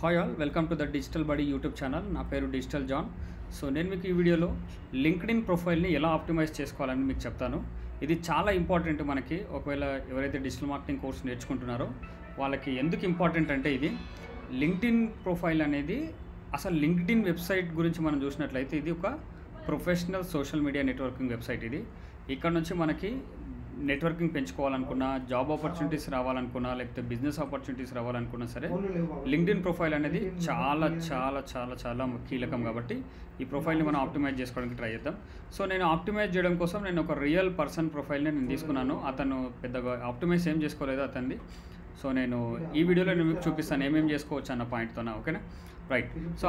Hi all, welcome to the digital buddy YouTube channel. నా పేరు digital John. So నేను మీకు ఈ వీడియోలో లింక్డ్ఇన్ ప్రొఫైల్ని ఎలా ఆప్టిమైజ్ చేసుకోవాలని మీకు చెప్తాను. ఇది చాలా ఇంపార్టెంట్. మనకి ఒకవేళ ఎవరైతే డిజిటల్ మార్కెటింగ్ కోర్స్ నేర్చుకుంటున్నారో వాళ్ళకి ఎందుకు ఇంపార్టెంట్ అంటే, ఇది లింక్డ్ఇన్ ప్రొఫైల్ అనేది అసలు లింక్డ్ఇన్ వెబ్సైట్ గురించి మనం చూసినట్లయితే ఇది ఒక professional social media networking website. ఇది ఇక్కడ నుంచి మనకి నెట్వర్కింగ్ పెంచుకోవాలనుకున్నా, జాబ్ ఆపర్చునిటీస్ రావాలనుకున్నా, లేకపోతే బిజినెస్ ఆపర్చునిటీస్ రావాలనుకున్నా సరే లింక్డ్ఇన్ ప్రొఫైల్ అనేది చాలా చాలా చాలా చాలా కీలకం. కాబట్టి ఈ ప్రొఫైల్ని మనం ఆప్టిమైజ్ చేసుకోవడానికి ట్రై చేద్దాం. సో నేను ఆప్టిమైజ్ చేయడం కోసం నేను ఒక రియల్ పర్సన్ ప్రొఫైల్ని నేను తీసుకున్నాను. అతను పెద్దగా ఆప్టిమైజ్ ఏం చేసుకోలేదు అతనిది. సో నేను ఈ వీడియోలో నేను మీకు చూపిస్తాను ఏమేమి చేసుకోవచ్చు అన్న పాయింట్తో. ఓకేనా, రైట్. సో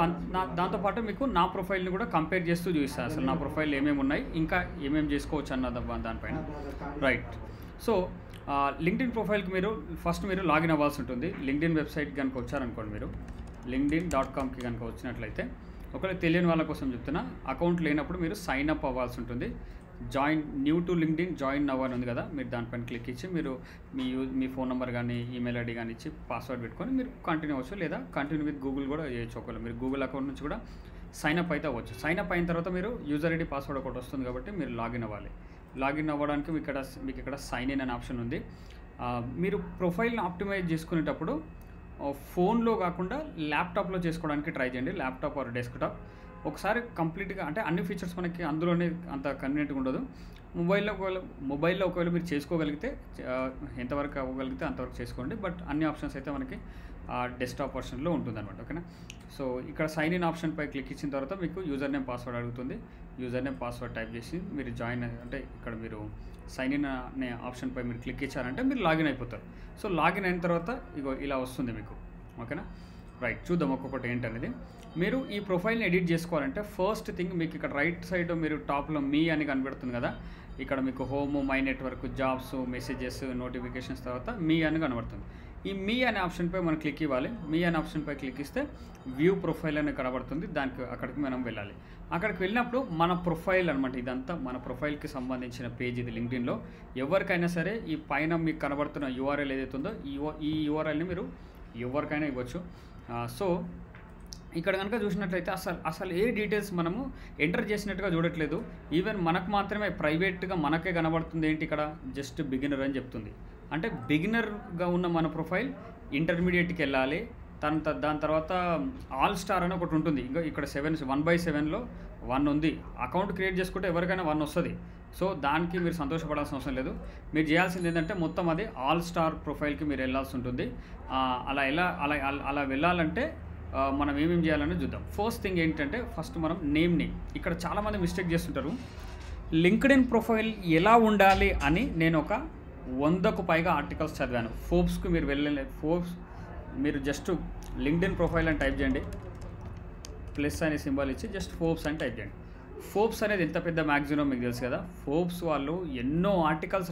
దాంతోపాటు మీకు నా ప్రొఫైల్ని కూడా కంపేర్ చేస్తూ చూపిస్తాను, అసలు నా ప్రొఫైల్ ఏమేమి ఉన్నాయి, ఇంకా ఏమేమి చేసుకోవచ్చు అన్న దానిపైన. రైట్. సో లింక్డ్ఇన్ ప్రొఫైల్కి మీరు ఫస్ట్ లాగిన్ అవ్వాల్సి ఉంటుంది. లింక్డ్ఇన్ వెబ్సైట్కి కనుక వచ్చారనుకోండి, మీరు linkedin.comకి కనుక వచ్చినట్లయితే, ఒకవేళ తెలియని వాళ్ళ కోసం చెప్తున్నా, అకౌంట్ లేనప్పుడు మీరు సైన్ అప్ అవ్వాల్సి ఉంటుంది. New to LinkedIn join now అని ఉంది కదా, మీరు దానిపైన క్లిక్ ఇచ్చి మీరు మీ ఫోన్ నెంబర్ కానీ ఈమెయిల్ ఐడి కానీ ఇచ్చి పాస్వర్డ్ పెట్టుకొని మీరు కంటిన్యూ అవ్వచ్చు, లేదా కంటిన్యూ విత్ గూగుల్ కూడా చేయొచ్చు. ఒకవేళ మీరు గూగుల్ అకౌంట్ నుంచి కూడా సైన్ అప్ అయితే అవ్వచ్చు. సైన్ అప్ అయిన తర్వాత మీరు యూజర్ ఐడి పాస్వర్డ్ ఒకటి వస్తుంది కాబట్టి మీరు లాగిన్ అవ్వాలి. లాగిన్ అవ్వడానికి మీకు ఇక్కడ సైన్ ఇన్ అనే ఆప్షన్ ఉంది. మీరు ప్రొఫైల్ని ఆప్టిమైజ్ చేసుకునేటప్పుడు ఫోన్లో కాకుండా ల్యాప్టాప్లో చేసుకోవడానికి ట్రై చేయండి. Laptop or desktop. ఒకసారి కంప్లీట్గా అంటే అన్ని ఫీచర్స్ మనకి అందులోనే అంత కన్వీనియంట్గా ఉండదు. మొబైల్లో ఒకవేళ మీరు చేసుకోగలిగితే, ఎంతవరకు అవ్వగలిగితే అంతవరకు చేసుకోండి. బట్ అన్ని ఆప్షన్స్ అయితే మనకి డెస్క్టాప్ వర్షన్లో ఉంటుందన్నమాట. ఓకేనా. సో ఇక్కడ సైన్ ఇన్ ఆప్షన్పై క్లిక్ ఇచ్చిన తర్వాత మీకు యూజర్ నేమ్ పాస్వర్డ్ అడుగుతుంది. యూజర్ నేమ్ పాస్వర్డ్ టైప్ చేసి మీరు జాయిన్ అంటే ఇక్కడ మీరు సైన్ ఇన్ అనే ఆప్షన్పై మీరు క్లిక్ ఇచ్చారంటే మీరు లాగిన్ అయిపోతారు. సో లాగిన్ అయిన తర్వాత ఇలా వస్తుంది మీకు. ఓకేనా, రైట్. చూద్దాం ఒక్కొక్కటి ఏంటనేది. మీరు ఈ ప్రొఫైల్ని ఎడిట్ చేసుకోవాలంటే ఫస్ట్ థింగ్ మీకు ఇక్కడ రైట్ సైడ్ మీరు టాప్లో మీ అని కనబడుతుంది కదా, ఇక్కడ మీకు home, my network, jobs, messages, notifications తర్వాత మీ అని కనబడుతుంది. ఈ మీ అనే ఆప్షన్పై మనం క్లిక్ ఇవ్వాలి. మీ అనే ఆప్షన్పై క్లిక్ ఇస్తే వ్యూ ప్రొఫైల్ అని కనబడుతుంది. అక్కడికి మనం వెళ్ళాలి. అక్కడికి వెళ్ళినప్పుడు మన ప్రొఫైల్ అనమాట, ఇదంతా మన ప్రొఫైల్కి సంబంధించిన పేజ్ ఇది లింక్డ్ఇన్లో. ఎవరికైనా సరే ఈ పైన మీకు కనబడుతున్న యూఆర్ఎల్ ఏదైతే ఉందో ఈ యూఆర్ఎల్ని మీరు ఎవరికైనా ఇవ్వచ్చు. సో ఇక్కడ కనుక చూసినట్లయితే అసలు ఏ డీటెయిల్స్ మనము ఎంటర్ చేసినట్టుగా చూడట్లేదు. ఈవెన్ మనకు మాత్రమే ప్రైవేట్గా మనకే కనబడుతుంది. ఏంటి ఇక్కడ జస్ట్ బిగినర్ అని చెప్తుంది. అంటే బిగినర్గా ఉన్న మన ప్రొఫైల్ ఇంటర్మీడియట్కి వెళ్ళాలి. దాని తర్వాత ఆల్ స్టార్ అని ఒకటి ఉంటుంది. ఇంకా ఇక్కడ 1/7లో 1 ఉంది. అకౌంట్ క్రియేట్ చేసుకుంటే ఎవరికైనా 1 వస్తుంది. సో దానికి మీరు సంతోషపడాల్సిన అవసరం లేదు. మీరు చేయాల్సింది ఏంటంటే మొత్తం అది ఆల్ స్టార్ ప్రొఫైల్కి మీరు వెళ్ళాల్సి ఉంటుంది. అలా వెళ్ళాలంటే మనం ఏమేమి చేయాలని చూద్దాం. ఫస్ట్ థింగ్ ఏంటంటే, ఫస్ట్ మనం నేమ్ని, ఇక్కడ చాలామంది మిస్టేక్ చేస్తుంటారు. లింక్డ్ఇన్ ప్రొఫైల్ ఎలా ఉండాలి అని నేను ఒక 100కు పైగా ఆర్టికల్స్ చదివాను. ఫోర్బ్స్కి మీరు ఫోర్బ్స్ మీరు జస్ట్ లింక్డ్ఇన్ ప్రొఫైల్ అని టైప్ చేయండి, ప్లస్ అనే సింబల్ ఇచ్చి జస్ట్ ఫోర్బ్స్ అని టైప్ చేయండి. ఫోర్బ్స్ అనేది ఎంత పెద్ద మ్యాగజైనో మీకు తెలుసు కదా. ఫోర్బ్స్ వాళ్ళు ఎన్నో ఆర్టికల్స్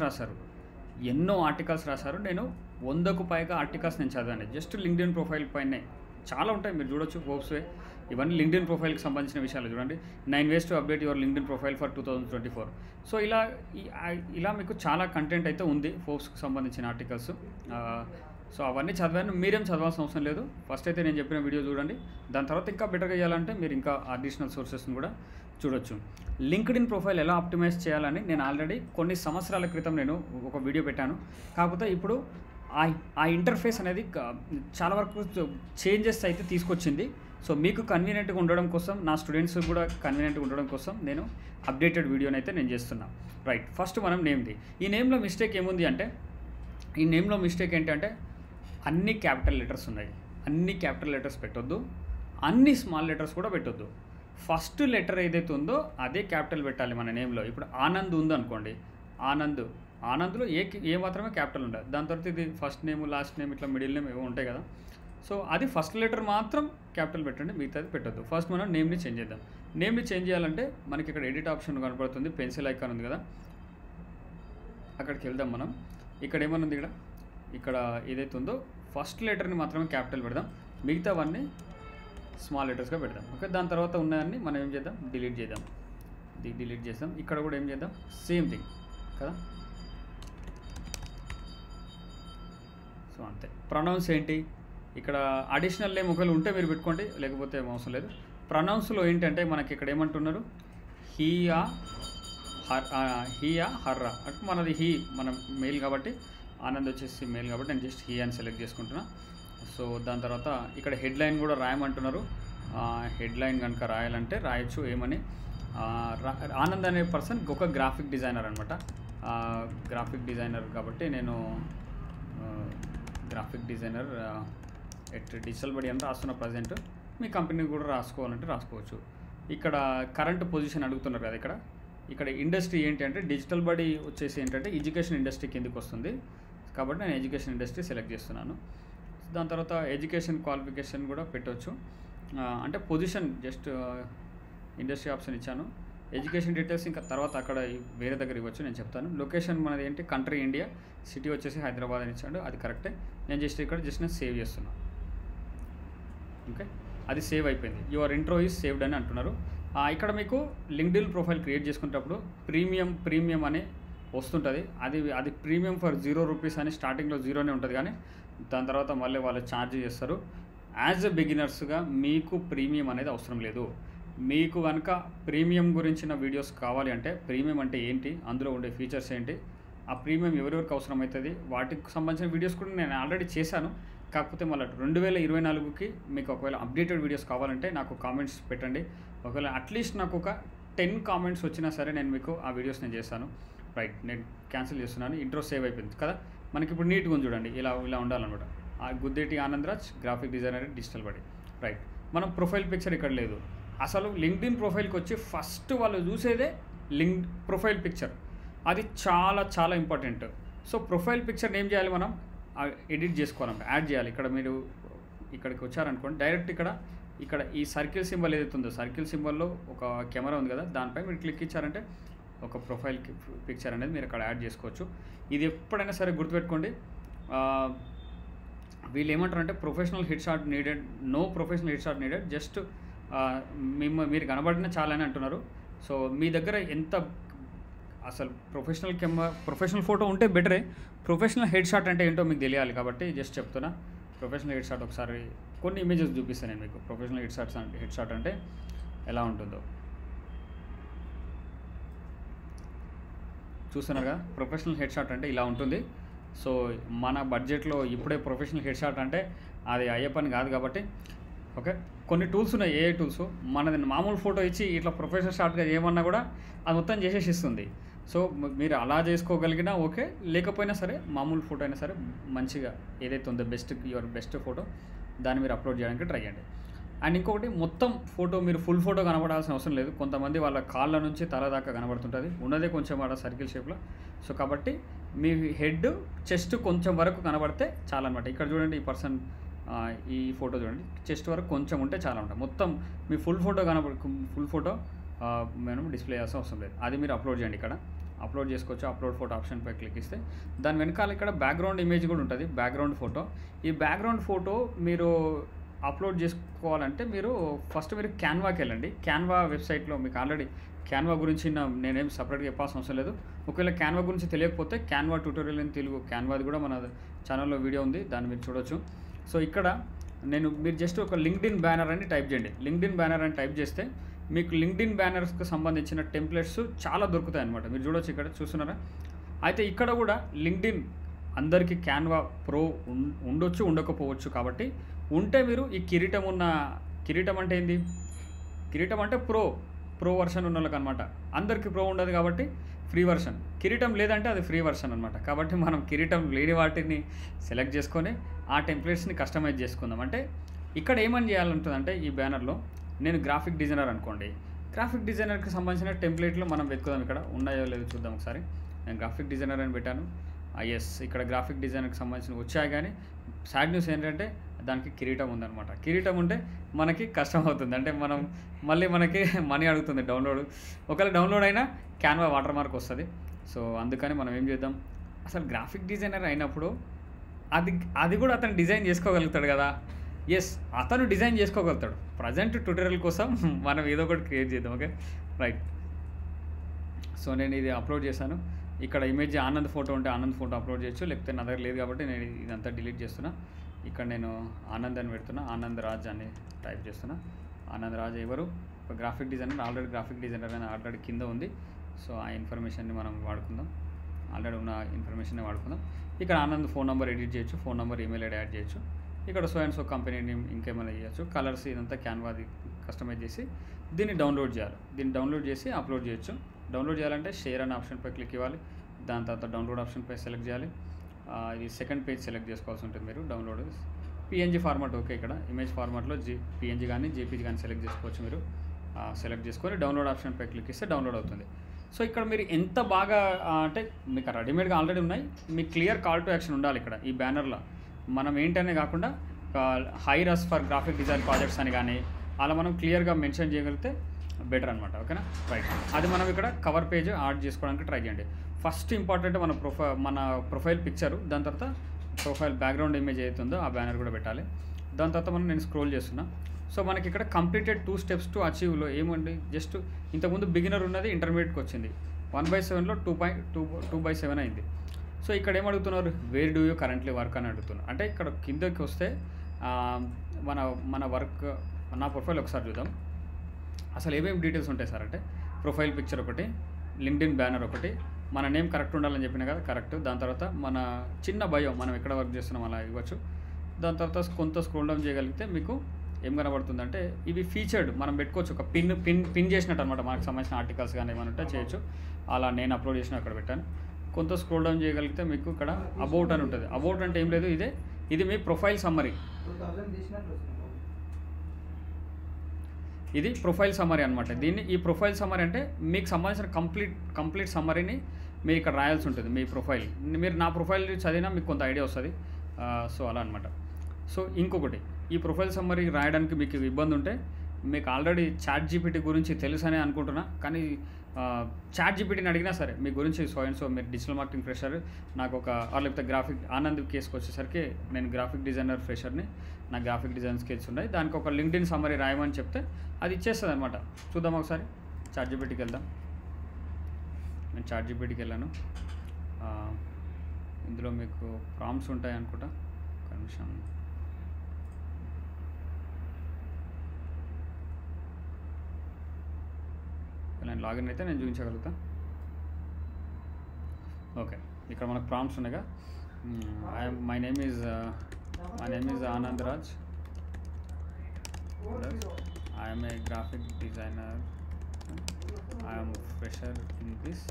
రాశారు. నేను 100కు పైగా ఆర్టికల్స్ నేను చదివాను జస్ట్ లింక్డ్ఇన్ ప్రొఫైల్ పైనే. చాలా ఉంటాయి, మీరు చూడొచ్చు ఫోర్బ్స్వే. ఇవన్నీ లింక్డ్ఇన్ ప్రొఫైల్కి సంబంధించిన విషయాలు చూడండి. 9 ways to update your LinkedIn profile for 2024. So ఇలా మీకు చాలా కంటెంట్ అయితే ఉంది ఫోర్బ్స్కి సంబంధించిన ఆర్టికల్స్. సో అవన్నీ చదివాను. మీరేం చదవాల్సిన అవసరం లేదు. ఫస్ట్ అయితే నేను చెప్పిన వీడియో చూడండి. దాని తర్వాత ఇంకా బెటర్గా చేయాలంటే మీరు ఇంకా అడిషనల్ సోర్సెస్ని కూడా చూడొచ్చు. లింక్డ్ఇన్ ప్రొఫైల్ ఎలా ఆప్టిమైజ్ చేయాలని నేను ఆల్రెడీ కొన్ని సంవత్సరాల క్రితం నేను ఒక వీడియో పెట్టాను. కాకపోతే ఇప్పుడు ఆ ఇంటర్ఫేస్ అనేది చాలా వరకు చేంజెస్ అయితే తీసుకొచ్చింది. సో మీకు కన్వీనియంట్గా ఉండడం కోసం, నా స్టూడెంట్స్ కూడా కన్వీనియంట్గా ఉండడం కోసం నేను అప్డేటెడ్ వీడియోని అయితే నేను చేస్తున్నాను. రైట్. ఫస్ట్ మనం నేమ్ది. ఈ నేమ్లో మిస్టేక్ ఏముంది అంటే, ఈ నేమ్లో మిస్టేక్ ఏంటంటే అన్ని క్యాపిటల్ లెటర్స్ ఉన్నాయి. అన్ని క్యాపిటల్ లెటర్స్ పెట్టొద్దు, అన్ని స్మాల్ లెటర్స్ కూడా పెట్టొద్దు. ఫస్ట్ లెటర్ ఏదైతే ఉందో అదే క్యాపిటల్ పెట్టాలి మన నేమ్లో. ఇప్పుడు ఆనంద్ ఉందనుకోండి, ఆనంద్లో ఏ మాత్రమే క్యాపిటల్ ఉండదు. దాని తర్వాత ఇది ఫస్ట్ నేమ్, లాస్ట్ నేమ్, ఇట్లా మిడిల్ నేమ్ ఏవో ఉంటాయి కదా. సో అది ఫస్ట్ లెటర్ మాత్రం క్యాపిటల్ పెట్టండి, మిగతాది పెట్టొద్దు. ఫస్ట్ మనం నేమ్ని చేంజ్ చేద్దాం. నేమ్ని చేంజ్ చేయాలంటే మనకి ఇక్కడ ఎడిట్ ఆప్షన్ కనపడుతుంది, పెన్సిల్ ఐకాన్ ఉంది కదా, అక్కడికి వెళ్దాం మనం. ఇక్కడ ఏమనుంది, ఇక్కడ ఏదైతే ఉందో ఫస్ట్ లెటర్ని మాత్రమే క్యాపిటల్ పెడదాం, మిగతావన్నీ స్మాల్ లెటర్స్గా పెడదాం. ఓకే. దాని తర్వాత ఉన్నాయన్నీ మనం ఏం చేద్దాం, డిలీట్ చేద్దాం. ఇక్కడ కూడా ఏం చేద్దాం, సేమ్ థింగ్ కదా. సో అంతే. ప్రొనౌన్స్ ఏంటి, ఇక్కడ అడిషనల్ నేమ్ ఒకవేళ ఉంటే మీరు పెట్టుకోండి, లేకపోతే అవసరం లేదు. ప్రొనౌన్స్లో ఏంటంటే మనకి ఇక్కడ ఏమంటున్నారు, హీయా హర్రా అంటే మనది హీ, మనం మెయిల్ కాబట్టి, ఆనంద్ వచ్చేసి మెయిల్ కాబట్టి నేను జస్ట్ హీ అని సెలెక్ట్ చేసుకుంటున్నా. సో దాని తర్వాత ఇక్కడ హెడ్లైన్ కూడా రాయమంటున్నారు. హెడ్లైన్ కనుక రాయాలంటే రాయొచ్చు. ఏమని, ఆనంద్ అనే పర్సన్ ఒక గ్రాఫిక్ డిజైనర్ అనమాట. గ్రాఫిక్ డిజైనర్ కాబట్టి నేను graphic designer at digital buddy అని రాస్తున్న ప్రజెంట్. మీ కంపెనీ కూడా రాసుకోవాలంటే రాసుకోవచ్చు. ఇక్కడ కరెంట్ పొజిషన్ అడుగుతున్నారు కదా, ఇక్కడ ఇండస్ట్రీ ఏంటి అంటే డిజిటల్ బడీ వచ్చేసి ఏంటంటే ఎడ్యుకేషన్ ఇండస్ట్రీ కిందకి వస్తుంది కాబట్టి నేను ఎడ్యుకేషన్ ఇండస్ట్రీ సెలెక్ట్ చేస్తున్నాను. దాని తర్వాత ఎడ్యుకేషన్ క్వాలిఫికేషన్ కూడా పెట్టవచ్చు. అంటే పొజిషన్ జస్ట్ ఇండస్ట్రీ ఆప్షన్ ఇచ్చాను. ఎడ్యుకేషన్ డీటెయిల్స్ ఇంకా తర్వాత అక్కడ వేరే దగ్గర ఇవ్వచ్చు, నేను చెప్తాను. లొకేషన్ మనది ఏంటి, కంట్రీ ఇండియా, సిటీ వచ్చేసి హైదరాబాద్ అని ఇచ్చాడు, అది కరెక్టే. నేను నేను సేవ్ చేస్తున్నాను. ఓకే, అది సేవ్ అయిపోయింది. యువర్ ఇంట్రో ఈజ్ సేవ్డ్ అని అంటున్నారు. ఇక్కడ మీకు లింక్డ్ఇన్ ప్రొఫైల్ క్రియేట్ చేసుకునేటప్పుడు ప్రీమియం అని వస్తుంటుంది. అది ప్రీమియం ఫర్ 0 రూపీస్ అని స్టార్టింగ్లో 0నే ఉంటుంది, కానీ దాని తర్వాత మళ్ళీ వాళ్ళు ఛార్జ్ చేస్తారు. యాజ్ ఎ బిగినర్స్గా మీకు ప్రీమియం అనేది అవసరం లేదు. మీకు కనుక ప్రీమియం గురించిన వీడియోస్ కావాలి అంటే, ప్రీమియం అంటే ఏంటి, అందులో ఉండే ఫీచర్స్ ఏంటి, ఆ ప్రీమియం ఎవరెవరికి అవసరం అవుతుంది, వాటికి సంబంధించిన వీడియోస్ కూడా నేను ఆల్రెడీ చేశాను. కాకపోతే మళ్ళీ 2024కి మీకు ఒకవేళ అప్డేటెడ్ వీడియోస్ కావాలంటే నాకు కామెంట్స్ పెట్టండి. ఒకవేళ అట్లీస్ట్ నాకు ఒక 10 కామెంట్స్ వచ్చినా సరే నేను మీకు ఆ వీడియోస్ నేను చేస్తాను. రైట్, నేను క్యాన్సిల్ చేస్తున్నాను. ఇంట్రో సేవ్ అయిపోయింది కదా, మనకి ఇప్పుడు నీట్గా ఉంది చూడండి, ఇలా ఉండాలన్నమాట. Guddeti Anandraj, graphic designer, digital buddy. Right, మనం ప్రొఫైల్ పిక్చర్ ఇక్కడ లేదు. అసలు లింక్డ్ఇన్ ప్రొఫైల్కి వచ్చి ఫస్ట్ వాళ్ళు చూసేదే ప్రొఫైల్ పిక్చర్. అది చాలా చాలా ఇంపార్టెంట్. సో ప్రొఫైల్ పిక్చర్ని ఏం చేయాలి, మనం ఎడిట్ చేసుకోవాలంటే యాడ్ చేయాలి. ఇక్కడ మీరు ఇక్కడికి వచ్చారనుకోండి, డైరెక్ట్ ఇక్కడ ఈ సర్కిల్ సింబల్ ఏదైతే ఉందో, సర్కిల్ సింబల్లో ఒక కెమెరా ఉంది కదా, దానిపై మీరు క్లిక్ ఇచ్చారంటే ఒక ప్రొఫైల్ పిక్చర్ అనేది మీరు అక్కడ యాడ్ చేసుకోవచ్చు. ఇది ఎప్పుడైనా సరే గుర్తుపెట్టుకోండి. వీళ్ళు ఏమంటారంటే professional headshot needed, no professional headshot needed, just మీరు కనబడిన చాలని అంటున్నారు. సో మీ దగ్గర ఎంత అసలు ప్రొఫెషనల్ ఫోటో ఉంటే బెటరే. ప్రొఫెషనల్ హెడ్ షాట్ అంటే ఏంటో మీకు తెలియాలి కాబట్టి జస్ట్ చెప్తున్నా. ప్రొఫెషనల్ హెడ్ షాట్ ఒకసారి కొన్ని ఇమేజెస్ చూపిస్తాను నేను మీకు. ప్రొఫెషనల్ హెడ్ షాట్ అంటే ఎలా ఉంటుందో చూస్తున్నారు కదా. ప్రొఫెషనల్ హెడ్ షాట్ అంటే ఇలా ఉంటుంది. సో మన బడ్జెట్లో ఇప్పుడే ప్రొఫెషనల్ హెడ్ షాట్ అంటే అది అయ్యే పని కాదు కాబట్టి, ఓకే, కొన్ని టూల్స్ ఉన్నాయి, ఏఐ టూల్స్. మనది మామూలు ఫోటో ఇచ్చి ఇట్లా ప్రొఫెషనల్ షాట్గా ఏమన్నా కూడా అది మొత్తం చేసేసి ఇస్తుంది. సో మీరు అలా చేసుకోగలిగినా ఓకే, లేకపోయినా సరే మామూలు ఫోటో అయినా సరే మంచిగా ఏదైతే ఉందో యువర్ బెస్ట్ ఫోటో దాన్ని మీరు అప్లోడ్ చేయడానికి ట్రై చేయండి. అండ్ ఇంకొకటి, మొత్తం ఫోటో మీరు ఫుల్ ఫోటో కనబడాల్సిన అవసరం లేదు. కొంతమంది వాళ్ళ కాళ్ళ నుంచి తల దాకా కనబడుతుంటుంది, ఉన్నదే కొంచెం ఆడ సర్కిల్ షేప్లో. సో కాబట్టి మీ హెడ్ చెస్ట్ కొంచెం వరకు కనబడితే చాలా అనమాట. ఇక్కడ చూడండి, ఈ పర్సన్ ఈ ఫోటో చూడండి, చెస్ట్ వరకు కొంచెం ఉంటే చాలా ఉంటుంది. మొత్తం మీ ఫుల్ ఫోటో మనం డిస్ప్లే చేయాల్సిన అవసరం లేదు. అది మీరు అప్లోడ్ చేయండి. ఇక్కడ అప్లోడ్ చేసుకోవచ్చు. అప్లోడ్ ఫోటో ఆప్షన్పై క్లిక్ ఇస్తే దాని వెనకాల ఇక్కడ బ్యాక్గ్రౌండ్ ఇమేజ్ కూడా ఉంటుంది, బ్యాక్గ్రౌండ్ ఫోటో. ఈ బ్యాక్గ్రౌండ్ ఫోటో మీరు అప్లోడ్ చేసుకోవాలంటే మీరు క్యాన్వాకి వెళ్ళండి. క్యాన్వా వెబ్సైట్లో మీకు ఆల్రెడీ క్యాన్వా గురించి నేనేం సపరేట్గా చెప్పాల్సిన అవసరం లేదు. ఒకవేళ క్యాన్వా గురించి తెలియకపోతే క్యాన్వా ట్యూటోరియల్ ఇన్ తెలుగు, క్యాన్వాది కూడా మన ఛానల్లో వీడియో ఉంది, దాన్ని మీరు చూడొచ్చు. సో ఇక్కడ మీరు జస్ట్ ఒక లింక్డ్ఇన్ బ్యానర్ అని టైప్ చేయండి. లింక్డ్ఇన్ బ్యానర్ అని టైప్ చేస్తే మీకు లింక్డ్ఇన్ బ్యానర్స్కి సంబంధించిన టెంప్లెట్స్ చాలా దొరుకుతాయి అనమాట. మీరు చూడొచ్చు, ఇక్కడ చూస్తున్నారా. అయితే ఇక్కడ కూడా లింక్డ్ఇన్ అందరికీ క్యాన్వా ప్రో ఉండొచ్చు, ఉండకపోవచ్చు. కాబట్టి ఉంటే మీరు ఈ కిరీటం అంటే ఏంది, కిరీటం అంటే ప్రో వర్షన్ ఉన్న వాళ్ళకి అనమాట. అందరికీ ప్రో ఉండదు కాబట్టి ఫ్రీ వర్షన్. కిరీటం లేదంటే అది ఫ్రీ వర్షన్ అనమాట. కాబట్టి మనం కిరీటం లేని వాటిని సెలెక్ట్ చేసుకొని ఆ టెంప్లెట్స్ని కస్టమైజ్ చేసుకుందాం. అంటే ఇక్కడ ఏమని చేయాలంటుందంటే, ఈ బ్యానర్లో నేను గ్రాఫిక్ డిజైనర్ అనుకోండి, గ్రాఫిక్ డిజైనర్కి సంబంధించిన టెంప్లెట్లు మనం వెతుకుదాం. ఇక్కడ ఉన్నాయో లేదో చూద్దాం ఒకసారి. నేను గ్రాఫిక్ డిజైనర్ అని పెట్టాను. ఎస్, ఇక్కడ గ్రాఫిక్ డిజైనర్కి సంబంధించిన వచ్చాయి, కానీ సాడ్ న్యూస్ ఏంటంటే దానికి కిరీటం ఉందన్నమాట. కిరీటం ఉంటే మనకి కష్టం అవుతుంది, అంటే మనకి మనీ అడుగుతుంది డౌన్లోడ్. ఒకవేళ డౌన్లోడ్ అయినా క్యాన్వా వాటర్ మార్క్ వస్తుంది. సో అందుకని మనం ఏం చేద్దాం, అసలు గ్రాఫిక్ డిజైనర్ అయినప్పుడు అది కూడా అతను డిజైన్ చేసుకోగలుగుతాడు కదా. ఎస్, అతను డిజైన్ చేసుకోగలుగుతాడు. ప్రజెంట్ ట్యూటోరియల్ కోసం మనం ఏదో ఒకటి క్రియేట్ చేద్దాం. Okay, right. సో నేను ఇది అప్లోడ్ చేశాను. ఇక్కడ ఇమేజ్ ఆనంద్ ఫోటో ఉంటే ఆనంద్ ఫోటో అప్లోడ్ చేయొచ్చు, లేకపోతే నా దగ్గర లేదు కాబట్టి నేను ఇదంతా డిలీట్ చేస్తున్నా. ఇక్కడ నేను ఆనంద్ అని పెడుతున్నా, ఆనంద్ రాజ్ అని టైప్ చేస్తున్నా. ఆనంద్ రాజ్ ఎవరు? ఒక graphic designer, already graphic designer అని ఆల్రెడీ కింద ఉంది. సో ఆ ఇన్ఫర్మేషన్ని మనం వాడుకుందాం, ఆల్రెడీ ఉన్న ఇన్ఫర్మేషన్ని వాడుకుందాం. ఇక్కడ ఆనంద్ ఫోన్ నెంబర్ ఎడిట్ చేయొచ్చు, phone number, email ID add చేయొచ్చు. ఇక్కడ so and so company name ఇంకేమైనా చేయొచ్చు. కలర్స్ ఇదంతా క్యాన్వాది కస్టమైజ్ చేసి దీన్ని డౌన్లోడ్ చేయాలి. దీన్ని డౌన్లోడ్ చేసి అప్లోడ్ చేయొచ్చు. డౌన్లోడ్ చేయాలంటే షేర్ అనే ఆప్షన్పై క్లిక్ ఇవ్వాలి. దాని తర్వాత డౌన్లోడ్ ఆప్షన్పై సెలెక్ట్ చేయాలి. ఇది సెకండ్ పేజ్ సెలెక్ట్ చేసుకోవాల్సి ఉంటుంది మీరు. Download PNG format okay. ఇక్కడ ఇమేజ్ ఫార్మాట్లో పిఎన్జీ కానీ జేపీజీ కానీ సెలెక్ట్ చేసుకోవచ్చు. మీరు సెలెక్ట్ చేసుకొని డౌన్లోడ్ ఆప్షన్పై క్లిక్ ఇస్తే డౌన్లోడ్ అవుతుంది. సో ఇక్కడ మీరు ఎంత బాగా అంటే మీకు రెడీమేడ్గా ఆల్రెడీ ఉన్నాయి, మీకు క్లియర్ కాల్ టు యాక్షన్ ఉండాలి. ఇక్కడ ఈ బ్యానర్లో మనం ఏంటనే కాకుండా hire us for graphic design projects అని కానీ అలా మనం క్లియర్గా మెన్షన్ చేయగలిగితే బెటర్ అనమాట. ఓకేనా, రైట్. అది మనం ఇక్కడ కవర్ పేజ్ యాడ్ చేసుకోవడానికి ట్రై చేయండి. ఫస్ట్ ఇంపార్టెంట్ మన ప్రొఫైల్ పిక్చరు, దాని తర్వాత ప్రొఫైల్ బ్యాక్గ్రౌండ్ ఇమేజ్ అవుతుందో ఆ బ్యానర్ కూడా పెట్టాలి. దాని తర్వాత నేను స్క్రోల్ చేస్తున్నా. సో మనకి ఇక్కడ కంప్లీటెడ్ 2 steps టు అచీవ్లో ఏమండి, జస్ట్ ఇంతకుముందు బిగినర్ ఉన్నది ఇంటర్మీడియట్కి వచ్చింది. 1/7లో 2/7 అయింది. సో ఇక్కడ ఏమడుగుతున్నారు, where do you currently work అని అడుగుతున్నారు. అంటే ఇక్కడ కిందకి వస్తే మన వర్క్, నా ప్రొఫైల్ ఒకసారి చూద్దాం. అసలు ఏమేమి డీటెయిల్స్ ఉంటాయి సార్ అంటే, ప్రొఫైల్ పిక్చర్ ఒకటి, లింక్డ్ఇన్ బ్యానర్ ఒకటి, మన నేమ్ కరెక్ట్ ఉండాలని చెప్పిన కదా, కరెక్ట్. దాని తర్వాత మన చిన్న బయో, మనం ఎక్కడ వర్క్ చేస్తున్నాం అలా ఇవ్వచ్చు. దాని తర్వాత కొంత స్క్రోల్ డౌన్ చేయగలిగితే మీకు ఏం కనబడుతుందంటే, ఇవి ఫీచర్డ్ మనం పెట్టుకోవచ్చు. ఒక పిన్ చేసినట్టు అనమాట. మనకు సంబంధించిన ఆర్టికల్స్ కానీ ఏమైనా ఉంటే చేయొచ్చు. అలా నేను అప్లోడ్ చేసిన అక్కడ పెట్టాను. కొంత స్క్రోల్ డౌన్ చేయగలిగితే మీకు ఇక్కడ అబౌట్ అని ఉంటుంది. అబౌట్ అంటే ఏం లేదు, ఇది మీ ప్రొఫైల్ సమ్మరీ. ఇది ప్రొఫైల్ సమ్మరీ అనమాట. ఈ ప్రొఫైల్ సమ్మరీ అంటే మీకు సంబంధించిన కంప్లీట్ సమ్మరీని మీరు ఇక్కడ రాయాల్సి ఉంటుంది. మీ ప్రొఫైల్, మీరు నా ప్రొఫైల్ చదివినా మీకు కొంత ఐడియా వస్తుంది. సో అలా అనమాట. సో ఇంకొకటి, ఈ ప్రొఫైల్ సమ్మరీ రాయడానికి మీకు ఇబ్బంది ఉంటే, మీకు ఆల్రెడీ చాట్ జీపీటీ గురించి తెలుసనే అనుకుంటున్నా, కానీ చాట్ జీపీటీని అడిగినా సరే మీ గురించి సో మీరు డిజిటల్ మార్కెటింగ్ ఫ్రెషర్, నాకు లేకపోతే గ్రాఫిక్ ఆనంద్ కేసుకి వచ్చేసరికి నేను గ్రాఫిక్ డిజైనర్ ఫ్రెషర్ని, నా గ్రాఫిక్ డిజైన్ స్కిల్స్ ఉన్నాయి, దానికి ఒక లింక్డ్ఇన్ సమ్మరీ రాయమని చెప్తే అది ఇచ్చేస్తుంది అనమాట. చూద్దాం ఒకసారి, చాట్ జీపీటీకి వెళ్దాం. నేను చాట్ జీపీటీకి వెళ్ళాను. ఇందులో మీకు ప్రాంప్ట్స్ ఉంటాయి అనుకుంటా. ఒక నిమిషం. నేను లాగిన్ అయితే నేను చూపించగలుగుతా. ఓకే, ఇక్కడ మనకు ప్రాంప్ట్స్ ఉన్నాయిగా. My name is Anand Raj. I am a graphic designer. I am fresher in this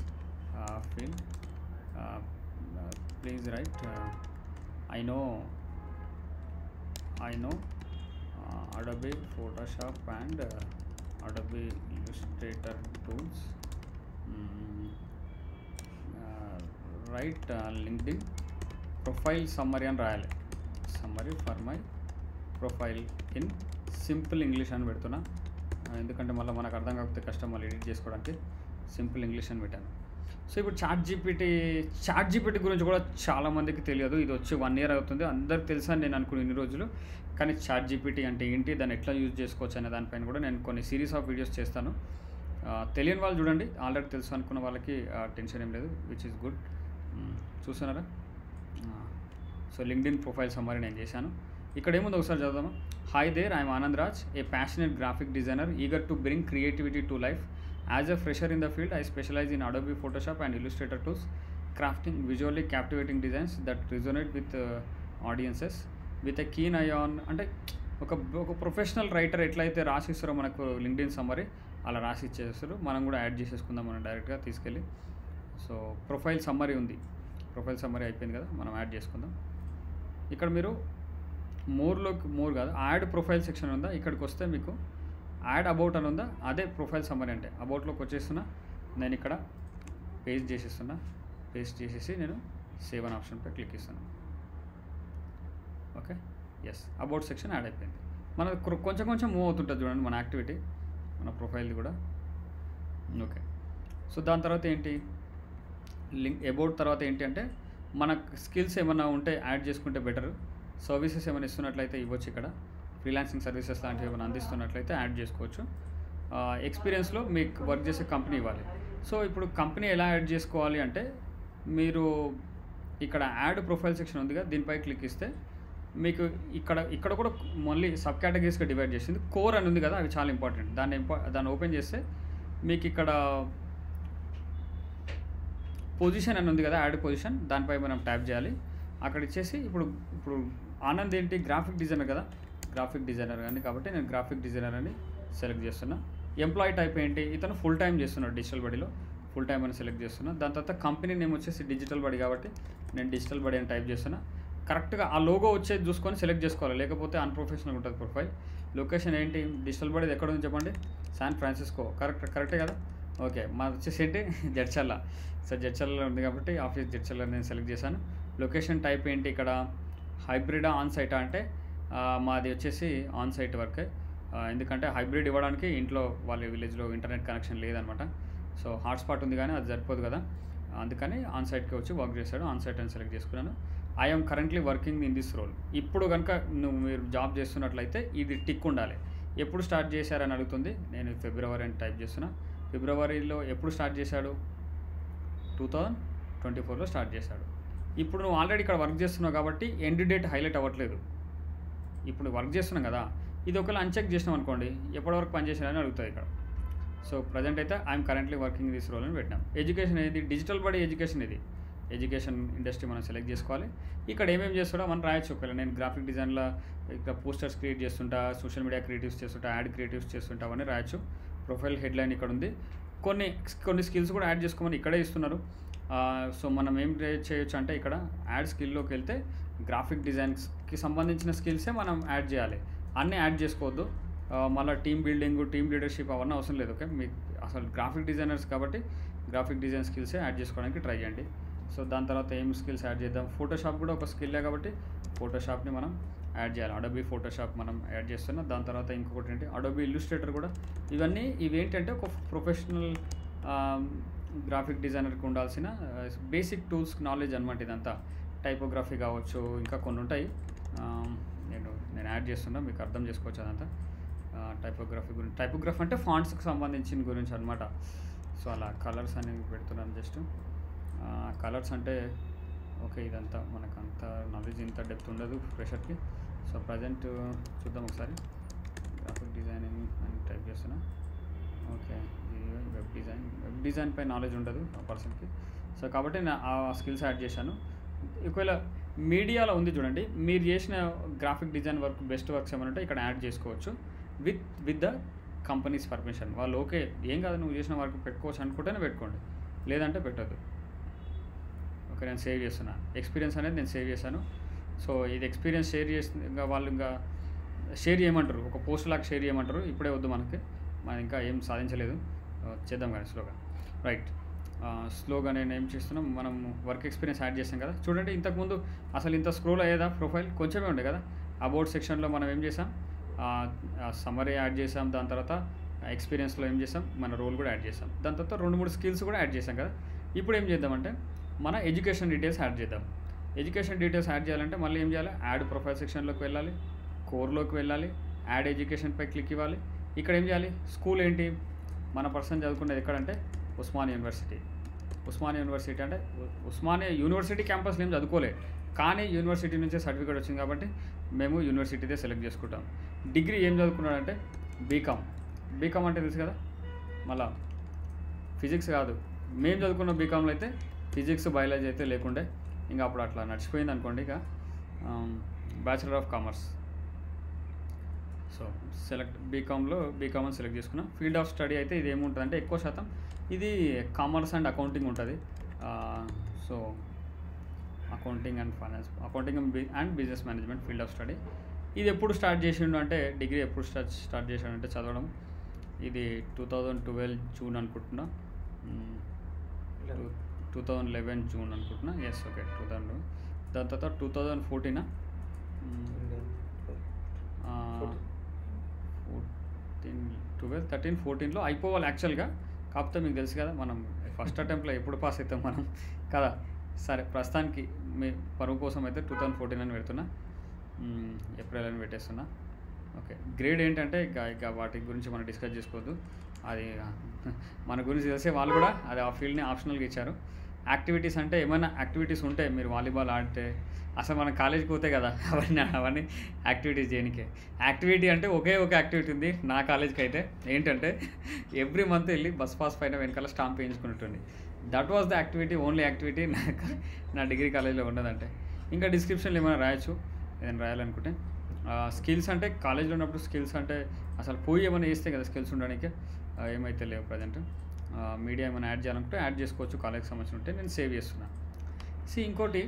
field. Please write. I know Adobe Photoshop and Adobe Illustrator tools. Write LinkedIn profile summary and రాయాలి. Summary for my profile in simple English అని పెడుతున్నా, ఎందుకంటే మళ్ళీ మనకు అర్థం కాకపోతే కష్టం మళ్ళీ ఎడిట్ చేసుకోవడానికి. సింపుల్ ఇంగ్లీష్ అని పెట్టాను. సో ఇప్పుడు చాట్ జీపీటీ గురించి కూడా చాలామందికి తెలియదు. ఇది వచ్చి 1 year అవుతుంది. అందరికి తెలుసా అని నేను అనుకుని ఇన్ని రోజులు. కానీ చాట్ జీపీటీ అంటే ఏంటి, దాన్ని ఎట్లా యూజ్ చేసుకోవచ్చు అనే దానిపైన కూడా నేను కొన్ని సిరీస్ ఆఫ్ వీడియోస్ చేస్తాను. తెలియని వాళ్ళు చూడండి, ఆల్రెడీ తెలుసు అనుకున్న వాళ్ళకి టెన్షన్ ఏం లేదు, విచ్ ఈస్ గుడ్. చూస్తున్నారా? సో లింక్డ్ఇన్ ప్రొఫైల్ సమ్మరీ నేను చేశాను. ఇక్కడ ఏముంది ఒకసారి చదువుదామా. Hi there, I'm Anand Raj, a passionate graphic designer eager to bring creativity to life. As a fresher in the field, I specialize in Adobe Photoshop and Illustrator tools, crafting visually captivating designs that resonate with audiences with a keen eye on. అంటే ఒక professional writer ఎట్లయితే రాసిస్తారో మనకు LinkedIn summary అలా రాసి ఇచ్చేస్తారు. మనం కూడా add చేసేసుకుందాం మనం డైరెక్ట్గా తీసుకెళ్ళి. సో ప్రొఫైల్ సమ్మరీ ఉంది, ప్రొఫైల్ సమ్మరీ అయిపోయింది కదా, మనం యాడ్ చేసుకుందాం. ఇక్కడ మీరు మోర్ కాదు, యాడ్ ప్రొఫైల్ సెక్షన్ ఉందా, ఇక్కడికి వస్తే మీకు యాడ్ అబౌట్ అని ఉందా, అదే ప్రొఫైల్ సమ్మరీ అంటే. అబౌట్లోకి వచ్చేస్తున్నా, నేను ఇక్కడ పేస్ట్ చేసేస్తున్నా. పేస్ట్ చేసేసి నేను సేవ్ అన్ ఆప్షన్పై క్లిక్ ఇస్తాను. Okay, yes, about section add అయిపోయింది. మన కొంచెం మూవ్ అవుతుంటుంది చూడండి మన యాక్టివిటీ, మన ప్రొఫైల్ది కూడా. ఓకే, సో దాని తర్వాత ఏంటి, అబౌట్ తర్వాత ఏంటి అంటే మన స్కిల్స్ ఏమైనా ఉంటే యాడ్ చేసుకుంటే బెటర్. సర్వీసెస్ ఏమైనా ఇస్తున్నట్లయితే ఇవ్వచ్చు. ఇక్కడ ఫ్రీలాన్సింగ్ సర్వీసెస్ లాంటివి ఏమైనా అందిస్తున్నట్లయితే యాడ్ చేసుకోవచ్చు. ఎక్స్పీరియన్స్లో మీకు వర్క్ చేసే కంపెనీ ఇవ్వాలి. సో ఇప్పుడు కంపెనీ ఎలా యాడ్ చేసుకోవాలి అంటే, మీరు ఇక్కడ యాడ్ ప్రొఫైల్ సెక్షన్ ఉందిగా, దీనిపై క్లిక్ ఇస్తే మీకు ఇక్కడ కూడా మళ్ళీ సబ్ కేటగిరీస్గా డివైడ్ చేసింది. కోర్ అని ఉంది కదా, అవి చాలా ఇంపార్టెంట్. దాన్ని ఓపెన్ చేస్తే మీకు ఇక్కడ పొజిషన్ అని ఉంది కదా, యాడ్ పొజిషన్, దానిపై మనం ట్యాప్ చేయాలి. అక్కడ ఇచ్చేసి ఇప్పుడు ఆనంద్ ఏంటి గ్రాఫిక్ డిజైనర్ కదా, గ్రాఫిక్ డిజైనర్ కానీ, కాబట్టి నేను గ్రాఫిక్ డిజైనర్ అని సెలెక్ట్ చేస్తున్నా. ఎంప్లాయీ టైప్ ఏంటి, ఇతను ఫుల్ టైం చేస్తున్నాడు డిజిటల్ బడీలో, ఫుల్ టైం అని సెలెక్ట్ చేస్తున్నా. దాని తర్వాత కంపెనీ నేమ్ వచ్చేసి డిజిటల్ బడీ కాబట్టి నేను డిజిటల్ బడీ అని టైప్ చేస్తున్నా. కరెక్ట్గా ఆ లోగో వచ్చేది చూసుకొని సెలెక్ట్ చేసుకోవాలి, లేకపోతే అన్ప్రొఫెషనల్ ఉంటుంది ప్రొఫైల్. లొకేషన్ ఏంటి, డిజిటల్ బడీ ఎక్కడ ఉంది చెప్పండి, శాన్ ఫ్రాన్సిస్కో, కరెక్టే కదా. ఓకే, మాది వచ్చేసి ఏంటి జడ్చర్ల. సో జడ్చర్లలో ఉంది కాబట్టి ఆఫీస్ జడ్చర్ల నేను సెలెక్ట్ చేశాను. లొకేషన్ టైప్ ఏంటి, ఇక్కడ హైబ్రిడా ఆన్ సైటా అంటే మాది వచ్చేసి ఆన్ సైట్ వర్కే. ఎందుకంటే హైబ్రిడ్ ఇవ్వడానికి ఇంట్లో వాళ్ళ విలేజ్లో ఇంటర్నెట్ కనెక్షన్ లేదనమాట. సో హాట్స్పాట్ ఉంది కానీ అది సరిపోదు కదా, అందుకని ఆన్ సైట్కి వచ్చి వర్క్ చేశాడు. ఆన్ సైట్ అని సెలెక్ట్ చేసుకున్నాను. I'm currently working in this role. ఇప్పుడు కనుక మీరు జాబ్ చేస్తున్నట్లయితే ఇది టిక్ ఉండాలి. ఎప్పుడు స్టార్ట్ చేశారని అడుగుతుంది. నేను ఫిబ్రవరి అని టైప్ చేస్తున్నా. ఫిబ్రవరిలో ఎప్పుడు స్టార్ట్ చేశాడు, 2024లో స్టార్ట్ చేశాడు. ఇప్పుడు నువ్వు ఆల్రెడీ ఇక్కడ వర్క్ చేస్తున్నావు కాబట్టి ఎండ్ డేట్ హైలైట్ అవ్వట్లేదు. ఇప్పుడు వర్క్ చేస్తున్నాం కదా, ఇది ఒకవేళ అన్చెక్ చేసినాం అనుకోండి, ఎప్పటివరకు పనిచేసానని అడుగుతుంది ఇక్కడ. సో ప్రజెంట్ అయితే I'm currently working this role అని పెట్టినాం. ఎడ్యుకేషన్ ఏది, డిజిటల్ బడీ ఎడ్యుకేషన్. ఇది ఎడ్యుకేషన్ ఇండస్ట్రీ మనం సెలెక్ట్ చేసుకోవాలి. ఇక్కడ ఏమేమి చేస్తుంటా మనం రాయొచ్చు. ఒకవేళ నేను గ్రాఫిక్ డిజైన్లో ఇక్కడ పోస్టర్స్ క్రియేట్ చేస్తుంటా, సోషల్ మీడియా క్రియేటివ్స్ చేస్తుంటా, యాడ్ క్రియేటివ్స్ చేస్తుంటా, అవన్నీ రాయొచ్చు. ప్రొఫైల్ హెడ్లైన్ ఇక్కడ ఉంది. కొన్ని స్కిల్స్ కూడా యాడ్ చేసుకోమని ఇక్కడే ఇస్తున్నారు. సో మనం ఏం చేయొచ్చు అంటే ఇక్కడ యాడ్ స్కిల్లోకి వెళ్తే గ్రాఫిక్ డిజైన్స్కి సంబంధించిన స్కిల్సే మనం యాడ్ చేయాలి, అన్నీ యాడ్ చేసుకోవద్దు. మళ్ళీ టీమ్ బిల్డింగ్, టీమ్ లీడర్షిప్ అవన్నీ అవసరం లేదు. ఓకే, మీకు అసలు గ్రాఫిక్ డిజైనర్స్ కాబట్టి గ్రాఫిక్ డిజైన్ స్కిల్సే యాడ్ చేసుకోవడానికి ట్రై చేయండి. సో దాని తర్వాత ఏం స్కిల్స్ యాడ్ చేద్దాం. ఫోటోషాప్ కూడా ఒక స్కిల్లే కాబట్టి ఫోటోషాప్ని మనం యాడ్ చేయాలి. అడోబీ ఫోటోషాప్ మనం యాడ్ చేస్తున్నాం. దాని తర్వాత ఇంకొకటి ఏంటి, అడోబీ ఇల్లుస్ట్రేటర్ కూడా. ఇవేంటంటే ఒక ప్రొఫెషనల్ గ్రాఫిక్ డిజైనర్కి ఉండాల్సిన బేసిక్ టూల్స్ నాలెడ్జ్ అనమాట. ఇదంతా టైపోగ్రఫీ కావచ్చు, ఇంకా కొన్ని ఉంటాయి. నేను యాడ్ చేస్తున్నా, మీకు అర్థం చేసుకోవచ్చు అదంతా. టైపోగ్రఫీ అంటే ఫాంట్స్కి సంబంధించిన గురించి అనమాట. సో అలా కలర్స్ అనేవి పెడుతున్నాను జస్ట్. కలర్స్ అంటే ఓకే, ఇదంతా మనకు అంత నాలెడ్జ్ ఇంత డెప్త్ ఉండదు ఫ్రెషర్కి. సో ప్రజెంట్ చూద్దాం ఒకసారి. గ్రాఫిక్ డిజైనింగ్ అని టైప్ చేస్తున్నా. ఓకే, వెబ్ డిజైన్ పై నాలెడ్జ్ ఉండదు ఆ పర్సన్కి. సో కాబట్టి నేను ఆ స్కిల్స్ యాడ్ చేశాను. ఒకవేళ మీడియాలో ఉంది చూడండి, మీరు చేసిన graphic design work, best works ఏమంటే ఇక్కడ యాడ్ చేసుకోవచ్చు విత్ ద కంపెనీస్ పర్మిషన్. వాళ్ళు ఓకే ఏం కాదు నువ్వు చేసిన వర్క్ పెట్టుకోవచ్చు అనుకుంటేనే పెట్టుకోండి, లేదంటే పెట్టద్దు. ఓకే, నేను సేవ్ చేస్తున్నా. ఎక్స్పీరియన్స్ అనేది నేను సేవ్ చేశాను. సో ఇది ఎక్స్పీరియన్స్ షేర్ చేసి వాళ్ళు ఇంకా షేర్ చేయమంటారు, ఒక పోస్ట్ లాగా షేర్ చేయమంటారు. ఇప్పుడే వద్దు, మనం ఇంకా ఏం సాధించలేదు, చేద్దాం కానీ స్లోగా. రైట్, స్లోగా నేను ఏం చేస్తున్నాం, మనం వర్క్ ఎక్స్పీరియన్స్ యాడ్ చేసాం కదా. చూడండి, ఇంతకుముందు అసలు ఇంత స్క్రోల్ అయ్యేదా ప్రొఫైల్, కొంచెమే ఉండే కదా. అబౌట్ సెక్షన్లో మనం ఏం చేసాం, సమ్మరీ యాడ్ చేసాం. దాని తర్వాత ఎక్స్పీరియన్స్లో ఏం చేసాం, మన రోల్ కూడా యాడ్ చేసాం. దాని తర్వాత 2-3 స్కిల్స్ కూడా యాడ్ చేసాం కదా. ఇప్పుడు ఏం చేద్దామంటే మన ఎడ్యుకేషన్ డీటెయిల్స్ యాడ్ చేద్దాం. ఎడ్యుకేషన్ డీటెయిల్స్ యాడ్ చేయాలంటే మళ్ళీ ఏం చేయాలి, యాడ్ ప్రొఫైల్ సెక్షన్లోకి వెళ్ళాలి, కోర్లోకి వెళ్ళాలి, యాడ్ ఎడ్యుకేషన్పై క్లిక్ ఇవ్వాలి. ఇక్కడ ఏం చేయాలి, స్కూల్ ఏంటి, మన పర్సన్ చదువుకునేది ఎక్కడంటే ఉస్మానియా యూనివర్సిటీ. ఉస్మానియా యూనివర్సిటీ అంటే ఉస్మానియా యూనివర్సిటీ క్యాంపస్లో ఏం చదువుకోలే, కానీ యూనివర్సిటీ నుంచే సర్టిఫికేట్ వచ్చింది కాబట్టి మేము యూనివర్సిటీదే సెలెక్ట్ చేసుకుంటాం. డిగ్రీ ఏం చదువుకున్నాడంటే బీకామ్ అంటే తెలుసు కదా. మళ్ళా ఫిజిక్స్ కాదు, మేము చదువుకున్న బీకామ్లో అయితే ఫిజిక్స్ బయాలజీ అయితే లేకుండే, ఇంకా అప్పుడు అట్లా నడిచిపోయింది అనుకోండి. ఇక bachelor of commerce. So BCom అని సెలెక్ట్ చేసుకున్నాం. ఫీల్డ్ ఆఫ్ స్టడీ అయితే ఇది ఏముంటుందంటే ఎక్కువ శాతం ఇది కామర్స్ అండ్ అకౌంటింగ్ ఉంటుంది. So accounting and business management field of study. ఇది ఎప్పుడు స్టార్ట్ చేసిండు అంటే, డిగ్రీ ఎప్పుడు స్టార్ట్ చేసాడంటే చదవడం, ఇది 2012 జూన్ అనుకుంటున్నా, 2011 జూన్ అనుకుంటున్నా. Yes, okay, 2000. దాని తర్వాత 2014 12, 13, 14లో అయిపోవాలి యాక్చువల్గా. కాకపోతే మీకు తెలుసు కదా, మనం ఫస్ట్ అటెంప్ట్లో ఎప్పుడు పాస్ అవుతాం మనం కదా. సరే, ప్రస్తుతానికి మీ పరువు కోసం అయితే 2014 అని పెడుతున్నా, ఏప్రిల్ అని పెట్టేస్తున్నా. ఓకే, గ్రేడ్ ఏంటంటే ఇక వాటి గురించి మనం డిస్కస్ చేసుకోవద్దు, అది మన గురించి తెలిసే వాళ్ళు కూడా అది ఆ ఫీల్డ్ని ఆప్షనల్గా ఇచ్చారు. యాక్టివిటీస్ అంటే ఏమైనా యాక్టివిటీస్ ఉంటే మీరు వాలీబాల్ ఆడితే అసలు మనం కాలేజీకి పోతే కదా అవన్నీ యాక్టివిటీస్ చేయడానికే. యాక్టివిటీ అంటే ఒకే ఒక యాక్టివిటీ ఉంది నా కాలేజ్కి అయితే, ఏంటంటే ఎవ్రీ మంత్ వెళ్ళి బస్ పాస్ పైన వెనకాల స్టాంప్ వేయించుకున్నట్టుంది. That was the activity, only activity నా డిగ్రీ కాలేజ్లో ఉన్నదంటే. ఇంకా డిస్క్రిప్షన్లో ఏమైనా రాయొచ్చు, ఏదైనా రాయాలనుకుంటే. స్కిల్స్ అంటే కాలేజ్లో ఉన్నప్పుడు స్కిల్స్ అంటే అసలు పోయి ఏమైనా చేస్తే కదా స్కిల్స్ ఉండడానికి, ఏమైతే లేవు ప్రజెంట్. మీడియా ఏమైనా యాడ్ చేయాలనుకుంటే యాడ్ చేసుకోవచ్చు, కాలేజ్కి సంబంధించి ఉంటే నేను సేవ్ చేస్తున్నాను. ఇంకోటి,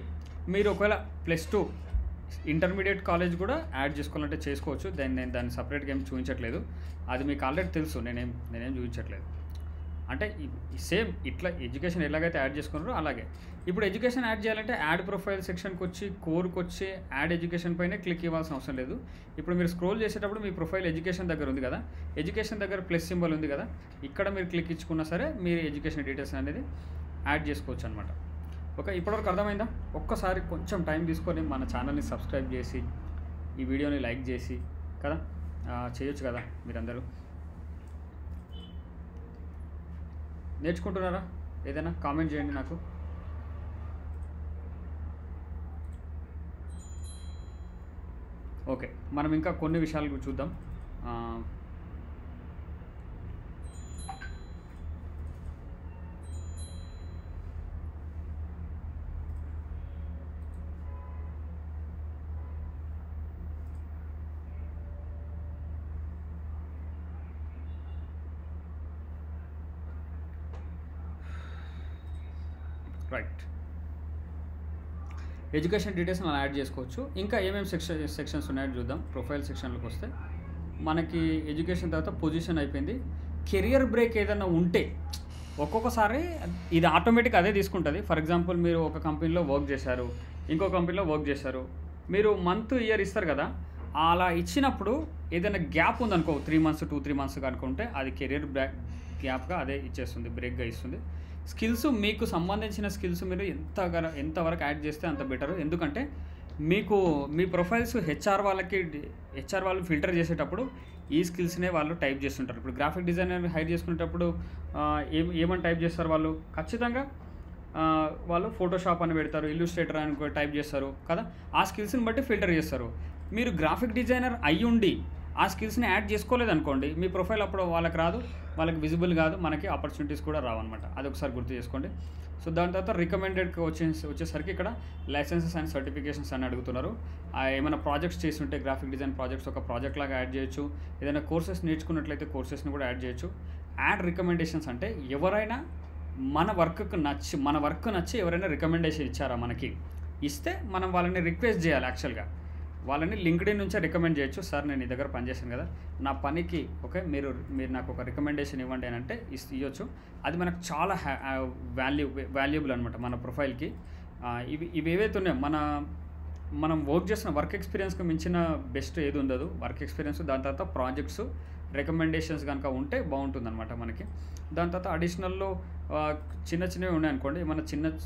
మీరు ఒకవేళ +2 ఇంటర్మీడియట్ కాలేజ్ కూడా యాడ్ చేసుకోవాలంటే చేసుకోవచ్చు. నేను దాన్ని సపరేట్గా ఏం చూపించట్లేదు, అది మీకు ఆల్రెడీ తెలుసు, నేనేం చూపించట్లేదు. అంటే సేమ్ ఇట్లా ఎడ్యుకేషన్ ఎలాగైతే యాడ్ చేసుకున్నారో అలాగే ఇప్పుడు ఎడ్యుకేషన్ యాడ్ చేయాలంటే యాడ్ ప్రొఫైల్ సెక్షన్కి వచ్చి కోర్కి వచ్చి యాడ్ ఎడ్యుకేషన్ పైనే క్లిక్ ఇవ్వాల్సిన అవసరం లేదు. ఇప్పుడు మీరు స్క్రోల్ చేసేటప్పుడు మీ ప్రొఫైల్ ఎడ్యుకేషన్ దగ్గర ఉంది కదా, ఎడ్యుకేషన్ దగ్గర ప్లస్ సింబల్ ఉంది కదా, ఇక్కడ మీరు క్లిక్ ఇచ్చుకున్నా సరే మీరు ఎడ్యుకేషన్ డీటెయిల్స్ అనేది యాడ్ చేసుకోవచ్చు అనమాట. ఓకే, ఇప్పటివరకు అర్థమైందా? ఒక్కసారి కొంచెం టైం తీసుకొని మన ఛానల్ని సబ్స్క్రైబ్ చేసి ఈ వీడియోని లైక్ చేసి కదా చేయొచ్చు కదా. మీరందరూ నేర్చుకుంటున్నారా? ఏదైనా కామెంట్ చేయండి నాకు. ఓకే, మనం ఇంకా కొన్ని విషయాలు చూద్దాం. రైట్, ఎడ్యుకేషన్ డీటెయిల్స్ మనం యాడ్ చేసుకోవచ్చు. ఇంకా ఏమేమి సెక్షన్స్ ఉన్నాయో చూద్దాం. ప్రొఫైల్ సెక్షన్లోకి వస్తే మనకి ఎడ్యుకేషన్ తర్వాత పొజిషన్ అయిపోయింది. కెరియర్ బ్రేక్ ఏదైనా ఉంటే ఒక్కొక్కసారి ఇది ఆటోమేటిక్ అదే తీసుకుంటుంది. ఫర్ ఎగ్జాంపుల్, మీరు ఒక కంపెనీలో వర్క్ చేశారు, ఇంకో కంపెనీలో వర్క్ చేశారు, మీరు మంత్ ఇయర్ ఇస్తారు కదా, అలా ఇచ్చినప్పుడు ఏదైనా గ్యాప్ ఉందనుకో 3 months 2-3 months అనుకుంటే అది కెరియర్ గ్యాప్గా అదే ఇచ్చేస్తుంది, బ్రేక్గా ఇస్తుంది. స్కిల్స్, మీకు సంబంధించిన స్కిల్స్ మీరు ఎంతవరకు యాడ్ చేస్తే అంత బెటర్. ఎందుకంటే మీకు మీ ప్రొఫైల్స్ హెచ్ఆర్ వాళ్ళు ఫిల్టర్ చేసేటప్పుడు ఈ స్కిల్స్నే వాళ్ళు టైప్ చేస్తుంటారు. ఇప్పుడు గ్రాఫిక్ డిజైనర్ హైర్ చేసుకునేటప్పుడు ఏమని టైప్ చేస్తారు వాళ్ళు? ఖచ్చితంగా వాళ్ళు ఫోటోషాప్ అని పెడతారు, ఇల్లుస్ట్రేటర్ అని టైప్ చేస్తారు కదా, ఆ స్కిల్స్ని బట్టి ఫిల్టర్ చేస్తారు. మీరు గ్రాఫిక్ డిజైనర్ అయ్యుండి ఆ స్కిల్స్ని యాడ్ చేసుకోలేదనుకోండి, మీ ప్రొఫైల్ అప్పుడు వాళ్ళకి రాదు, వాళ్ళకి విజిబుల్ కాదు, మనకి ఆపర్చునిటీస్ కూడా రావన్నమాట. అది ఒకసారి గుర్తు చేసుకోండి. దాని తర్వాత రికమెండెడ్కి వచ్చేసరికి ఇక్కడ లైసెన్సెస్ అండ్ సర్టిఫికేషన్స్ అని అడుగుతున్నారు. ఏమైనా ప్రాజెక్ట్స్ చేస్తుంటే గ్రాఫిక్ డిజైన్ ప్రాజెక్ట్స్ ఒక ప్రాజెక్ట్ లాగా యాడ్ చేయొచ్చు. ఏదైనా కోర్సెస్ నేర్చుకున్నట్లయితే కోర్సెస్ని కూడా యాడ్ చేయొచ్చు. యాడ్ రికమెండేషన్స్ అంటే ఎవరైనా మన వర్క్ నచ్చి ఎవరైనా రికమెండేషన్ ఇచ్చారా మనకి, ఇస్తే మనం వాళ్ళని రిక్వెస్ట్ చేయాలి. యాక్చువల్గా వాళ్ళని లింక్డ్ఇన్ నుంచే రికమెండ్ చేయొచ్చు. సార్, నేను ఈ దగ్గర పనిచేశాను కదా, నా పనికి ఓకే మీరు నాకు ఒక రికమెండేషన్ ఇవ్వండి అని అంటే ఇవ్వచ్చు. అది మనకు చాలా వాల్యుబుల్ అనమాట మన ప్రొఫైల్కి. ఇవి ఏవైతే ఉన్నాయో మనం వర్క్ చేసిన వర్క్ ఎక్స్పీరియన్స్కి మించిన బెస్ట్ ఏది ఉండదు. వర్క్ ఎక్స్పీరియన్స్, దాని తర్వాత ప్రాజెక్ట్స్, రికమెండేషన్స్ కనుక ఉంటే బాగుంటుంది అనమాట మనకి. దాని తర్వాత అడిషనల్లో చిన్నవి ఉన్నాయనుకోండి, మన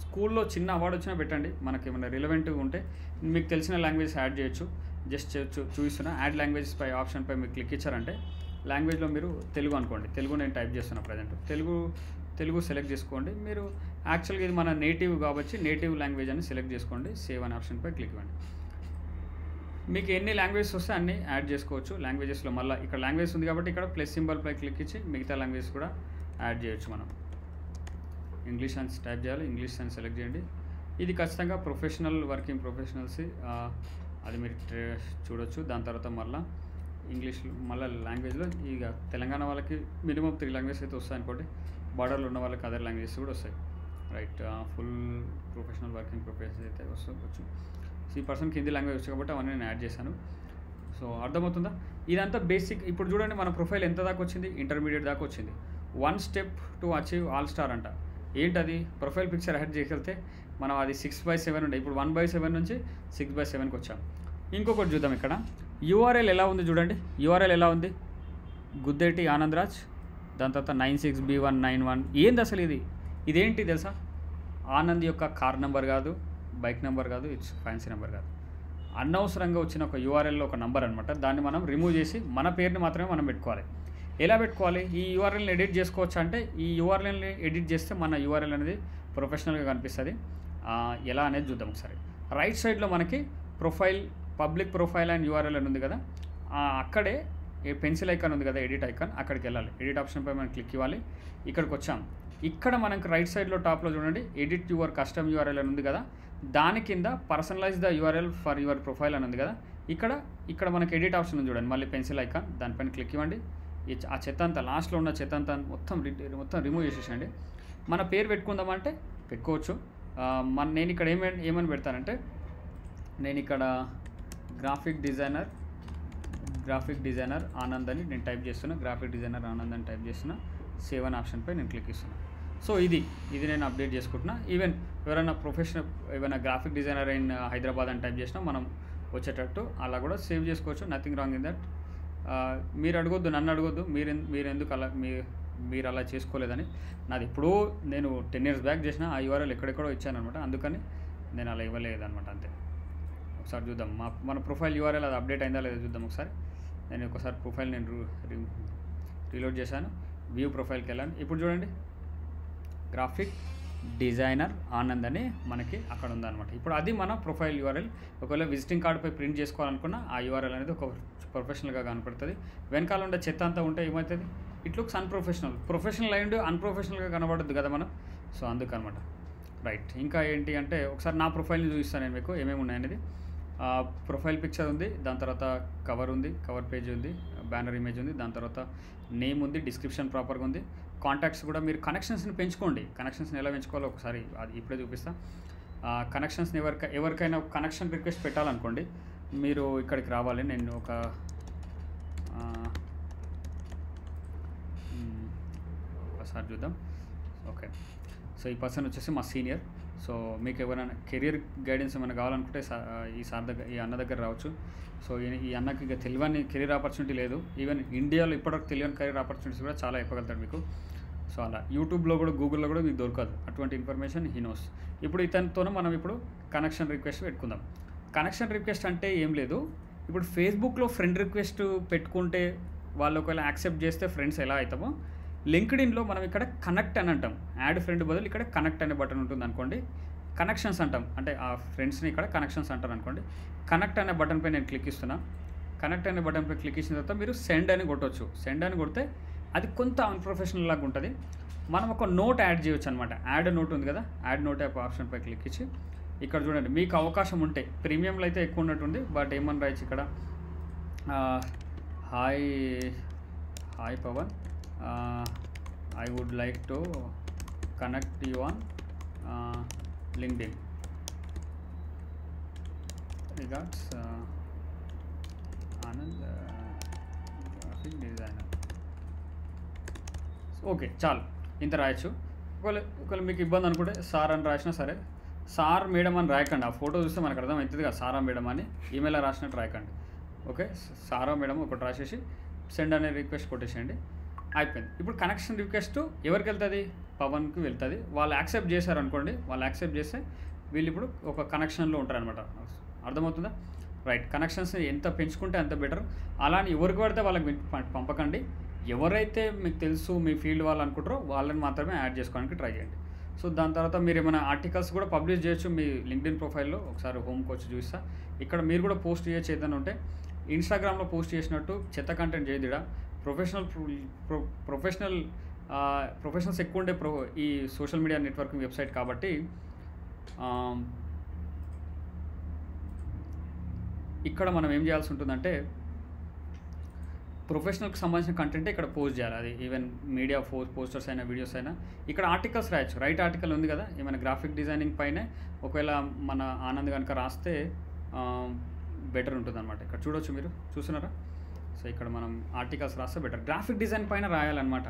స్కూల్లో చిన్న అవార్డు వచ్చినా పెట్టండి, మనకి ఏమైనా రిలవెంట్గా ఉంటే. మీకు తెలిసిన లాంగ్వేజ్ యాడ్ చేయొచ్చు. జస్ట్ చూపిస్తున్నా, యాడ్ లాంగ్వేజెస్ పై ఆప్షన్పై మీరు క్లిక్ ఇచ్చారంటే లాంగ్వేజ్లో మీరు తెలుగు అనుకోండి, తెలుగు నేను టైప్ చేస్తున్నా ప్రజెంట్, తెలుగు సెలెక్ట్ చేసుకోండి. మీరు యాక్చువల్గా ఇది మన నేటివ్ కాబట్టి నేటివ్ లాంగ్వేజ్ అని సెలెక్ట్ చేసుకోండి. సేవ్ అనే ఆప్షన్పై క్లిక్ ఇవ్వండి. మీకు ఎన్ని లాంగ్వేజెస్ వస్తే అన్ని యాడ్ చేసుకోవచ్చు. లాంగ్వేజెస్లో మళ్ళీ ఇక్కడ లాంగ్వేజ్ ఉంది కాబట్టి ఇక్కడ ప్లస్ సింబల్పై క్లిక్ ఇచ్చి మిగతా లాంగ్వేజెస్ కూడా యాడ్ చేయొచ్చు. మనం ఇంగ్లీష్ అని టైప్ చేయాలి, ఇంగ్లీష్ అని సెలెక్ట్ చేయండి. ఇది ఖచ్చితంగా వర్కింగ్ ప్రొఫెషనల్స్ అది మీరు చూడొచ్చు. దాని తర్వాత మళ్ళీ ఇంగ్లీష్ మళ్ళీ లాంగ్వేజ్లో ఇక తెలంగాణ వాళ్ళకి మినిమం 3 లాంగ్వేజెస్ అయితే వస్తాయి అనుకోండి. బార్డర్లో ఉన్న వాళ్ళకి అదర్ లాంగ్వేజెస్ కూడా వస్తాయి. Right, full professional working professionals అయితే వస్తుంది. ఈ పర్సన్కి హిందీ లాంగ్వేజ్ వచ్చి కాబట్టి అవన్నీ నేను యాడ్ చేశాను. అర్థమవుతుందా? ఇదంతా బేసిక్. ఇప్పుడు చూడండి మన ప్రొఫైల్ ఎంత దాకా వచ్చింది, ఇంటర్మీడియట్ దాకా వచ్చింది. 1 step to achieve all star అంట. ఏంటది? ప్రొఫైల్ పిక్చర్ యాడ్ చేయగలిగితే మనం అది 6/7 ఉండే, ఇప్పుడు 1/7 నుంచి 6/7కి వచ్చాం. ఇంకొకటి చూద్దాం. ఇక్కడ యూఆర్ఎల్ ఎలా ఉంది చూడండి. యూఆర్ఎల్ ఎలా ఉంది? గుద్దేటి ఆనందరాజ్, దాని తర్వాత 96B191. ఏంది అసలు ఇదేంటి తెలుసా? ఆనంద్ యొక్క కార్ నెంబర్ కాదు, బైక్ నెంబర్ కాదు, ఇట్స్ ఫ్యాన్సీ నెంబర్ కాదు. అనవసరంగా వచ్చిన ఒక యూఆర్ఎల్లో ఒక నెంబర్ అనమాట. దాన్ని మనం రిమూవ్ చేసి మన పేరుని మాత్రమే మనం పెట్టుకోవాలి. ఎలా పెట్టుకోవాలి? ఈ యూఆర్ఎల్ని ఎడిట్ చేసుకోవచ్చు. అంటే ఈ యూఆర్ఎల్ని ఎడిట్ చేస్తే మన యూఆర్ఎల్ అనేది ప్రొఫెషనల్గా కనిపిస్తుంది. ఎలా అనేది చూద్దాం ఒకసారి. రైట్ సైడ్లో మనకి profile, public profile and URL అని ఉంది కదా, అక్కడే పెన్సిల్ ఐకాన్ ఉంది కదా, ఎడిట్ ఐకాన్, అక్కడికి వెళ్ళాలి. ఎడిట్ ఆప్షన్పై మనం క్లిక్ ఇవ్వాలి. ఇక్కడికి వచ్చాం. ఇక్కడ మనకు రైట్ సైడ్లో టాప్లో చూడండి ఎడిట్ యువర్ కస్టమ్ యూఆర్ఎల్ అని ఉంది కదా, దాని కింద personalise the URL for your profile అని ఉంది కదా, ఇక్కడ మనకి ఎడిట్ ఆప్షన్ ఉంది చూడండి, మళ్ళీ పెన్సిల్ ఐకాన్, దానిపైన క్లిక్ ఇవ్వండి. ఆ చెత్త అంతా, లాస్ట్లో ఉన్న చెత్త అంతా మొత్తం రిమూవ్ చేసేసండి. మన పేరు పెట్టుకుందామంటే పెట్టుకోవచ్చు. నేను ఇక్కడ ఏమని పెడతానంటే, నేను ఇక్కడ గ్రాఫిక్ డిజైనర్ ఆనంద్ అని నేను టైప్ చేస్తున్నా. గ్రాఫిక్ డిజైనర్ ఆనంద్ అని టైప్ చేస్తున్నా. సేవ్ అనే ఆప్షన్పై నేను క్లిక్ ఇస్తున్నాను. సో ఇది నేను అప్డేట్ చేసుకుంటున్నా. ఈవెన్ ఎవరైనా ఏమైనా గ్రాఫిక్ డిజైనర్ ఇన్ హైదరాబాద్ అని టైప్ చేసినా మనం వచ్చేటట్టు అలా కూడా సేవ్ చేసుకోవచ్చు. Nothing wrong in that. మీరు అడగొద్దు, నన్ను అడగొద్దు మీరు ఎందుకు అలా మీరు అలా చేసుకోలేదని. నాది ఎప్పుడూ నేను 10 years బ్యాక్ చేసిన ఆ యూఆర్ఎల్ ఎక్కడెక్కడో ఇచ్చాను అనమాట, అందుకని నేను అలా ఇవ్వలేదన్నమాట. అంతే. ఒకసారి చూద్దాం మన ప్రొఫైల్ యూఆర్ఎల్ అది అప్డేట్ అయిందా లేదా చూద్దాం ఒకసారి. నేను ఒకసారి ప్రొఫైల్ రీలోడ్ చేశాను. వ్యూ ప్రొఫైల్కి వెళ్ళాను. ఇప్పుడు చూడండి గ్రాఫిక్ డిజైనర్ ఆనంద్ అని మనకి అక్కడ ఉందన్నమాట. ఇప్పుడు అది మన ప్రొఫైల్ యూఆర్ఎల్. ఒకవేళ విజిటింగ్ కార్డుపై ప్రింట్ చేసుకోవాలనుకున్న ఆ యూఆర్ఎల్ అనేది ఒక ప్రొఫెషనల్గా కనపడుతుంది. వెనకాల ఉండే చెత్త అంతా ఉంటే ఏమవుతుంది, ఇట్ లుక్స్ ప్రొఫెషనల్ అండ్ అన్ప్రొఫెషనల్గా కనబడద్దు కదా మనం. సో అందుకనమాట. రైట్. ఇంకా ఏంటి అంటే ఒకసారి నా ప్రొఫైల్ని చూపిస్తాను నేను మీకు ఏమేమి ఉన్నాయనేది. ప్రొఫైల్ పిక్చర్ ఉంది, దాని తర్వాత కవర్ ఉంది, కవర్ పేజ్ ఉంది, బ్యానర్ ఇమేజ్ ఉంది, దాని తర్వాత నేమ్ ఉంది, డిస్క్రిప్షన్ ప్రాపర్గా ఉంది. కాంటాక్ట్స్ కూడా మీరు కనెక్షన్స్ని పెంచుకోండి. కనెక్షన్స్ని ఎలా పెంచుకోవాలో ఒకసారి అది ఇప్పుడే చూపిస్తా. కనెక్షన్స్ని ఎవరికైనా కనెక్షన్ రిక్వెస్ట్ పెట్టాలనుకోండి, మీరు ఇక్కడికి రావాలి. నేను ఒకసారి చూద్దాం. ఓకే. సో ఈ పర్సన్ వచ్చేసి మా సీనియర్. సో మీకు ఎవరైనా కెరియర్ గైడెన్స్ ఏమైనా కావాలనుకుంటే ఈ అన్న దగ్గర రావచ్చు. సో ఈ అన్నకి ఇక తెలియని కెరీర్ ఆపర్చునిటీ లేదు. ఈవెన్ ఇండియాలో ఇప్పటివరకు తెలియని కెరీర్ ఆపర్చునిటీస్ కూడా చాలా చెప్పగలుగుతాడు మీకు. సో అలా యూట్యూబ్లో కూడా గూగుల్లో కూడా మీకు దొరకదు అటువంటి ఇన్ఫర్మేషన్ హీ నోస్. ఇప్పుడు ఇతనితోనే మనం ఇప్పుడు కనెక్షన్ రిక్వెస్ట్ పెట్టుకుందాం. కనెక్షన్ రిక్వెస్ట్ అంటే ఏం లేదు, ఇప్పుడు ఫేస్బుక్లో ఫ్రెండ్ రిక్వెస్ట్ పెట్టుకుంటే వాళ్ళు ఒకవేళ యాక్సెప్ట్ చేస్తే ఫ్రెండ్స్ ఎలా అవుతామో, లింక్డ్ఇన్లో మనం ఇక్కడ కనెక్ట్ అని అంటాం. యాడ్ ఫ్రెండ్ బదులు ఇక్కడ కనెక్ట్ అనే బటన్ ఉంటుంది అనుకోండి, కనెక్షన్స్ అంటాం. అంటే ఆ ఫ్రెండ్స్ని ఇక్కడ కనెక్షన్స్ అంటారు అనుకోండి. కనెక్ట్ అనే బటన్పై నేను క్లిక్ ఇస్తున్నా. కనెక్ట్ అనే బటన్పై క్లిక్ ఇచ్చిన తర్వాత మీరు సెండ్ అని కొట్టవచ్చు. సెండ్ అని కొడితే అది కొంత అన్ప్రొఫెషనల్ లాగా ఉంటుంది. మనం ఒక నోట్ యాడ్ చేయొచ్చు అనమాట. యాడ్ నోట్ ఉంది కదా, యాడ్ నోట్ యాప్ ఆప్షన్పై క్లిక్ ఇచ్చి ఇక్కడ చూడండి, మీకు అవకాశం ఉంటే ప్రీమియంలో అయితే ఎక్కువ ఉన్నట్టుంది, బట్ ఏమని రాయొచ్చు ఇక్కడ, hi Pavan, I would like to connect you on LinkedIn. Regards, Anand, graphic designer. Okay, చాలు ఇంత రాయొచ్చు. ఒకవేళ మీకు ఇబ్బంది అనుకుంటే సార్ అని రాసినా సరే, సార్ మేడం అని రాయకండి. ఆ ఫోటో చూస్తే మనకు అర్థం అవుతుంది కదా సారా మేడం అని. ఈమెయిల్ రాసినట్టు రాయకండి. ఓకే, సారా మేడం ఒకటి రాసేసి సెండ్ అనే రిక్వెస్ట్ కొట్టేసేయండి, అయిపోయింది. ఇప్పుడు కనెక్షన్ రిక్వెస్ట్ ఎవరికి వెళ్తుంది, పవన్కి వెళ్తుంది. వాళ్ళు యాక్సెప్ట్ చేశారు అనుకోండి, వాళ్ళు యాక్సెప్ట్ చేస్తే వీళ్ళు ఇప్పుడు ఒక కనెక్షన్లో ఉంటారనమాట. అర్థమవుతుందా? రైట్. కనెక్షన్స్ని ఎంత పెంచుకుంటే అంత బెటర్. అలాని ఎవరికి పడితే వాళ్ళకి పంపకండి. ఎవరైతే మీకు తెలుసు మీ ఫీల్డ్ వాళ్ళు అనుకుంటారో వాళ్ళని మాత్రమే యాడ్ చేసుకోవడానికి ట్రై చేయండి. సో దాని తర్వాత మీరు ఏమైనా ఆర్టికల్స్ కూడా పబ్లిష్ చేయొచ్చు మీ లింక్డ్ఇన్ ప్రొఫైల్లో. ఒకసారి హోమ్కి వచ్చి చూస్తా. ఇక్కడ మీరు కూడా పోస్ట్ చేయొచ్చు. ఏదైనా ఉంటే ఇన్స్టాగ్రామ్లో పోస్ట్ చేసినట్టు చెత్త కంటెంట్ చేయదుడా. ప్రొఫెషనల్స్ ఎక్కువ ఉండే ఈ సోషల్ మీడియా నెట్వర్కింగ్ వెబ్సైట్ కాబట్టి ఇక్కడ మనం ఏం చేయాల్సి ఉంటుందంటే ప్రొఫెషనల్కి సంబంధించిన కంటెంట్ ఇక్కడ పోస్ట్ చేయాలి. అది ఈవెన్ మీడియా పోస్టర్స్ అయినా వీడియోస్ అయినా. ఇక్కడ ఆర్టికల్స్ రాయొచ్చు. రైట్ ఆర్టికల్ ఉంది కదా, ఏమైనా గ్రాఫిక్ డిజైనింగ్ పైనే ఒకవేళ మన ఆనంద్ కనుక రాస్తే బెటర్ ఉంటుంది అనమాట. ఇక్కడ చూడవచ్చు, మీరు చూస్తున్నారా? సో ఇక్కడ మనం ఆర్టికల్స్ రాస్తే బెటర్. గ్రాఫిక్ డిజైన్ పైన రాయాలన్నమాట.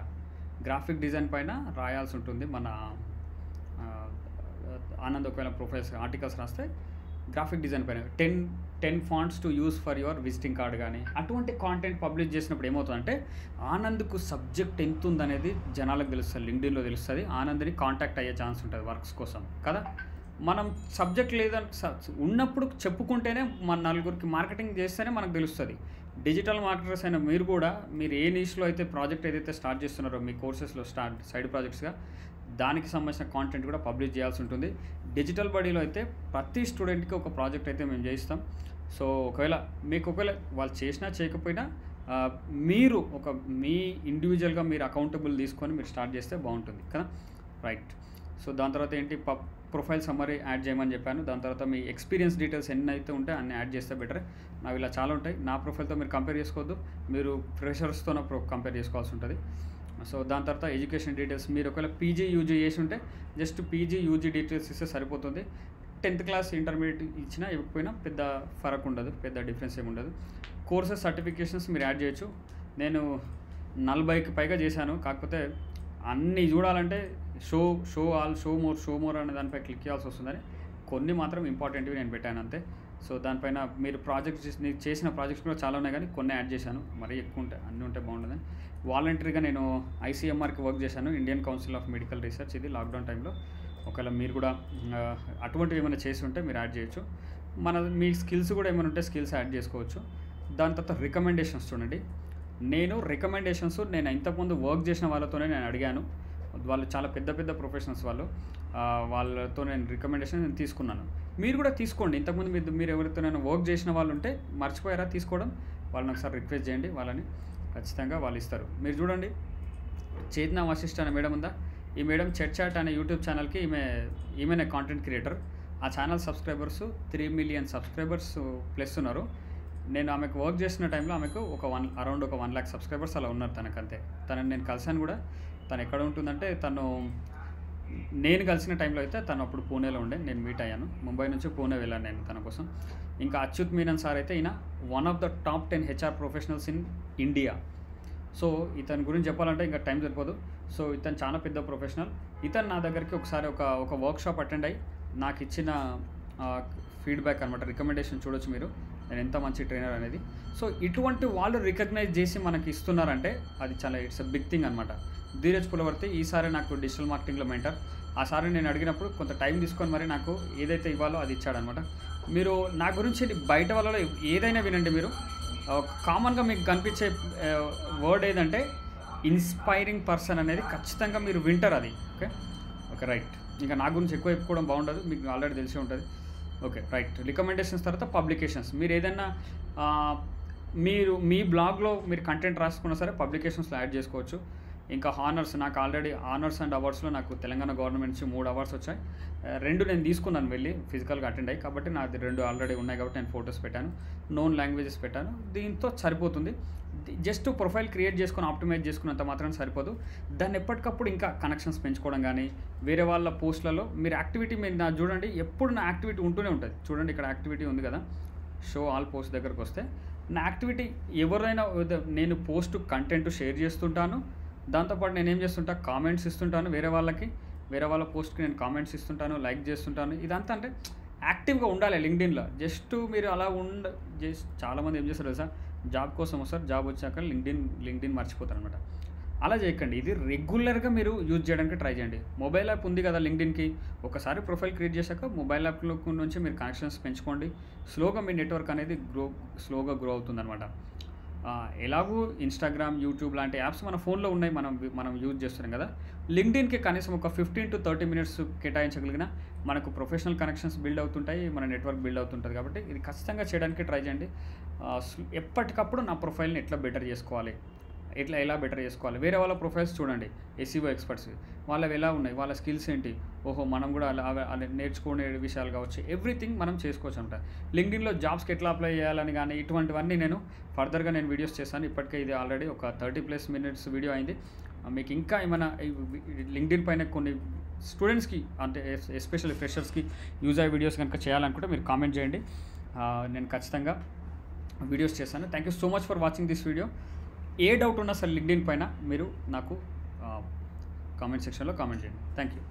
గ్రాఫిక్ డిజైన్ పైన రాయాల్సి ఉంటుంది మన ఆనంద్. ఒకవేళ ప్రొఫైల్స్ ఆర్టికల్స్ రాస్తే గ్రాఫిక్ డిజైన్ పైన 10 fonts to use for your visiting card కానీ అటువంటి కాంటెంట్ పబ్లిష్ చేసినప్పుడు ఏమవుతుందంటే ఆనంద్కు సబ్జెక్ట్ ఎంత ఉందనేది జనాలకు తెలుస్తుంది, లింక్డ్ఇన్లో తెలుస్తుంది. ఆనంద్ని కాంటాక్ట్ అయ్యే ఛాన్స్ ఉంటుంది వర్క్స్ కోసం కదా. మనం సబ్జెక్ట్ లేదని ఉన్నప్పుడు చెప్పుకుంటేనే మన నలుగురికి మార్కెటింగ్ చేస్తేనే మనకు తెలుస్తుంది. డిజిటల్ మార్కెటర్స్ అయిన మీరు కూడా మీరు ఏ నీష్లో అయితే ప్రాజెక్ట్ ఏదైతే స్టార్ట్ చేస్తున్నారో మీ కోర్సెస్లో సైడ్ ప్రాజెక్ట్స్గా దానికి సంబంధించిన కాంటెంట్ కూడా పబ్లిష్ చేయాల్సి ఉంటుంది. డిజిటల్ బడీలో అయితే ప్రతి స్టూడెంట్కి ఒక ప్రాజెక్ట్ అయితే మేము చేయిస్తాం. సో ఒకవేళ వాళ్ళు చేసినా చేయకపోయినా మీరు మీ ఇండివిజువల్గా మీరు అకౌంటబుల్ తీసుకొని మీరు స్టార్ట్ చేస్తే బాగుంటుంది కదా. రైట్. సో దాని తర్వాత ఏంటి, ప్రొఫైల్ సమ్మరీ యాడ్ చేయమని చెప్పాను. దాని తర్వాత మీ ఎక్స్పీరియన్స్ డీటెయిల్స్ ఎన్ని అయితే ఉంటే అన్ని యాడ్ చేస్తే బెటర్. నావి ఇలా చాలా ఉంటాయి. నా ప్రొఫైల్తో మీరు కంపేర్ చేసుకోవద్దు, మీరు ఫ్రెషర్స్తో కంపేర్ చేసుకోవాల్సి ఉంటుంది. సో దాని తర్వాత ఎడ్యుకేషన్ డీటెయిల్స్, మీరు ఒకవేళ పీజీ యూజీ చేసి ఉంటే జస్ట్ పీజీ యూజీ డీటెయిల్స్ ఇస్తే సరిపోతుంది. 10th క్లాస్ ఇంటర్మీడియట్ ఇచ్చినా ఇవ్వకపోయినా పెద్ద ఫరక్ ఉండదు, పెద్ద డిఫరెన్స్ ఏమి ఉండదు. కోర్సెస్ సర్టిఫికేషన్స్ మీరు యాడ్ చేయొచ్చు. నేను 40కి పైగా చేశాను. కాకపోతే అన్నీ చూడాలంటే షో మోర్ అనే దానిపై క్లిక్ చేయాల్సి వస్తుందని కొన్ని మాత్రం ఇంపార్టెంట్వి నేను పెట్టాను అంతే. సో దానిపైన మీరు చేసిన ప్రాజెక్ట్స్ కూడా చాలా ఉన్నాయి, కానీ కొన్ని యాడ్ చేశాను. మరీ ఎక్కువ ఉంటే అన్నీ ఉంటే బాగుంటుందని. వాలంటరీగా నేను ICMRకి వర్క్ చేశాను, Indian council of medical research. ఇది లాక్డౌన్ టైంలో. ఒకవేళ మీరు కూడా అటువంటివి ఏమైనా చేసి ఉంటే మీరు యాడ్ చేయొచ్చు. మీ స్కిల్స్ కూడా ఏమైనా ఉంటే స్కిల్స్ యాడ్ చేసుకోవచ్చు. దాని తర్వాత రికమెండేషన్స్ చూడండి. నేను ఇంతకుముందు వర్క్ చేసిన వాళ్ళతోనే నేను అడిగాను. వాళ్ళు చాలా పెద్ద ప్రొఫెషనల్స్ వాళ్ళతో నేను రికమెండేషన్ తీసుకున్నాను. మీరు కూడా తీసుకోండి. ఇంతకుముందు మీరు ఎవరితో నేను వర్క్ చేసిన వాళ్ళు ఉంటే మర్చిపోయారా తీసుకోవడం, వాళ్ళని ఒకసారి రిక్వెస్ట్ చేయండి. వాళ్ళని ఖచ్చితంగా వాళ్ళు ఇస్తారు. మీరు చూడండి, చేతనా వశిష్ఠ అనే మేడం ఉందా, ఈ మేడం చాట్ అనే యూట్యూబ్ ఛానల్కి ఈమెనే కాంటెంట్ క్రియేటర్. ఆ channel subscribers 3 million subscribers plus ఉన్నారు. నేను ఆమెకు వర్క్ చేసిన టైంలో ఆమెకు అరౌండ్ 1 lakh సబ్స్క్రైబర్స్ అలా ఉన్నారు తనకంతే. తనని నేను కలిసాను కూడా. తను ఎక్కడ ఉంటుందంటే, నేను కలిసిన టైంలో అయితే తను అప్పుడు పూణేలో ఉండే. నేను మీట్ అయ్యాను. ముంబై నుంచి పూణే వెళ్ళాను నేను తన కోసం. ఇంకా అచ్యుత్ మీనన్ సార్ అయితే ఈయన one of the top 10 HR professionals in India. So ఇతని గురించి చెప్పాలంటే ఇంకా టైం సరిపోదు. సో ఇతను చాలా పెద్ద ప్రొఫెషనల్. ఇతను నా దగ్గరికి ఒకసారి ఒక వర్క్షాప్ అటెండ్ అయ్యి నాకు ఇచ్చిన ఫీడ్బ్యాక్ అనమాట, రికమెండేషన్ చూడొచ్చు మీరు, నేను ఎంత మంచి ట్రైనర్ అనేది. సో ఇటువంటి వాళ్ళు రికగ్నైజ్ చేసి మనకి ఇస్తున్నారంటే అది చాలా ఇట్స్ ఎ బిగ్ థింగ్ అనమాట. ధీరజ్ పులవర్తి ఈసారి నాకు డిజిటల్ మార్కెటింగ్లో మెంటర్. ఆ సారి నేను అడిగినప్పుడు కొంత టైం తీసుకొని మరి నాకు ఏదైతే ఇవ్వాలో అది ఇచ్చాడనమాట. మీరు నా గురించి బయట వాళ్ళలో ఏదైనా వినండి, మీరు కామన్గా మీకు కనిపించే వర్డ్ ఏదంటే ఇన్స్పైరింగ్ పర్సన్ అనేది ఖచ్చితంగా మీరు వింటారు అది. Okay right. ఇంకా నా గురించి ఎక్కువ చెప్పుకోవడం బాగుండదు, మీకు ఆల్రెడీ తెలిసి ఉంటుంది. Okay right. రికమెండేషన్స్ తర్వాత పబ్లికేషన్స్. మీరు ఏదైనా మీ బ్లాగ్లో మీరు కంటెంట్ రాసుకున్నా సరే పబ్లికేషన్స్లో యాడ్ చేసుకోవచ్చు. ఇంకా హానర్స్, నాకు ఆల్రెడీ హానర్స్ అండ్ అవార్డ్స్లో నాకు తెలంగాణ గవర్నమెంట్ నుంచి 3 అవార్డ్స్ వచ్చాయి. 2 నేను తీసుకున్నాను వెళ్ళి ఫిజికల్గా అటెండ్ అయ్యి. కాబట్టి నాది 2 ఆల్రెడీ ఉన్నాయి కాబట్టి నేను ఫొటోస్ పెట్టాను, నోన్ లాంగ్వేజెస్ పెట్టాను. దీంతో సరిపోతుంది. జస్ట్ ప్రొఫైల్ క్రియేట్ చేసుకొని ఆప్టిమైజ్ చేసుకున్నంత మాత్రం సరిపోదు. దాన్ని ఎప్పటికప్పుడు ఇంకా కనెక్షన్స్ పెంచుకోవడం కానీ, వేరే వాళ్ళ పోస్టులలో మీరు యాక్టివిటీ మీరు చూడండి, ఎప్పుడు నా యాక్టివిటీ ఉంటూనే ఉంటుంది. చూడండి ఇక్కడ యాక్టివిటీ ఉంది కదా, షో ఆల్ పోస్ట్ దగ్గరకు వస్తే నా యాక్టివిటీ ఎవరైనా, నేను పోస్ట్ కంటెంట్ షేర్ చేస్తుంటాను. దాంతోపాటు నేను ఏం చేస్తుంటా, కామెంట్స్ ఇస్తుంటాను వేరే వాళ్ళ పోస్ట్కి నేను కామెంట్స్ ఇస్తుంటాను, లైక్ చేస్తుంటాను. ఇదంతా అంటే యాక్టివ్గా ఉండాలి లింక్డ్ఇన్లో. జస్ట్ మీరు అలా చాలామంది ఏం చేస్తారు తెలుసా, జాబ్ కోసం వస్తారు, జాబ్ వచ్చాక లింక్డ్ఇన్ మర్చిపోతారు అనమాట. అలా చేయకండి. ఇది రెగ్యులర్గా మీరు యూజ్ చేయడానికి ట్రై చేయండి. మొబైల్ యాప్ ఉంది కదా లింక్డ్ఇన్కి, ఒకసారి ప్రొఫైల్ క్రియేట్ చేశాక మొబైల్ యాప్లో నుంచి మీరు కనెక్షన్స్ పెంచుకోండి. స్లోగా మీ నెట్వర్క్ అనేది స్లోగా గ్రో అవుతుంది అనమాట. ఎలాగూ ఇన్స్టాగ్రామ్, యూట్యూబ్ లాంటి యాప్స్ మన ఫోన్లో ఉన్నాయి, మనం యూజ్ చేస్తున్నాం కదా. లింక్డ్ఇన్కి కనీసం ఒక 15 to 30 minutes కేటాయించగలిగిన మనకు ప్రొఫెషనల్ కనెక్షన్స్ బిల్డ్ అవుతుంటాయి, మన నెట్వర్క్ బిల్డ్ అవుతుంటుంది. కాబట్టి ఇది ఖచ్చితంగా చేయడానికి ట్రై చేయండి. ఎప్పటికప్పుడు నా ప్రొఫైల్ని ఎలా బెటర్ చేసుకోవాలి. వేరే వాళ్ళ ప్రొఫైల్స్ చూడండి, SEO ఎక్స్పర్ట్స్, వాళ్ళవి ఎలా ఉన్నాయి, వాళ్ళ స్కిల్స్ ఏంటి, మనం కూడా అలా నేర్చుకునే విషయాలు కావచ్చు, ఎవ్రీథింగ్ మనం చేసుకోవచ్చు అంట. లింక్డ్ఇన్లో జాబ్స్కి ఎట్లా అప్లై చేయాలని కానీ ఇటువంటివన్నీ నేను ఫర్దర్గా వీడియోస్ చేస్తాను. ఇప్పటికే ఇది ఆల్రెడీ ఒక 30+ minutes వీడియో అయింది. మీకు ఇంకా ఏమైనా లింక్డ్ఇన్ పైన కొన్ని స్టూడెంట్స్కి, అంటే ఎస్పెషల్లీ ఫ్రెషర్స్కి యూజ్ అయ్యే వీడియోస్ కనుక చేయాలనుకుంటే మీరు కామెంట్ చేయండి, నేను ఖచ్చితంగా వీడియోస్ చేస్తాను. Thank you so much for watching this video. A doubt ఉన్నా సరే లింక్డ్ఇన్ పైన మీరు నాకు కామెంట్ సెక్షన్లో కామెంట్ చేయండి. Thank you.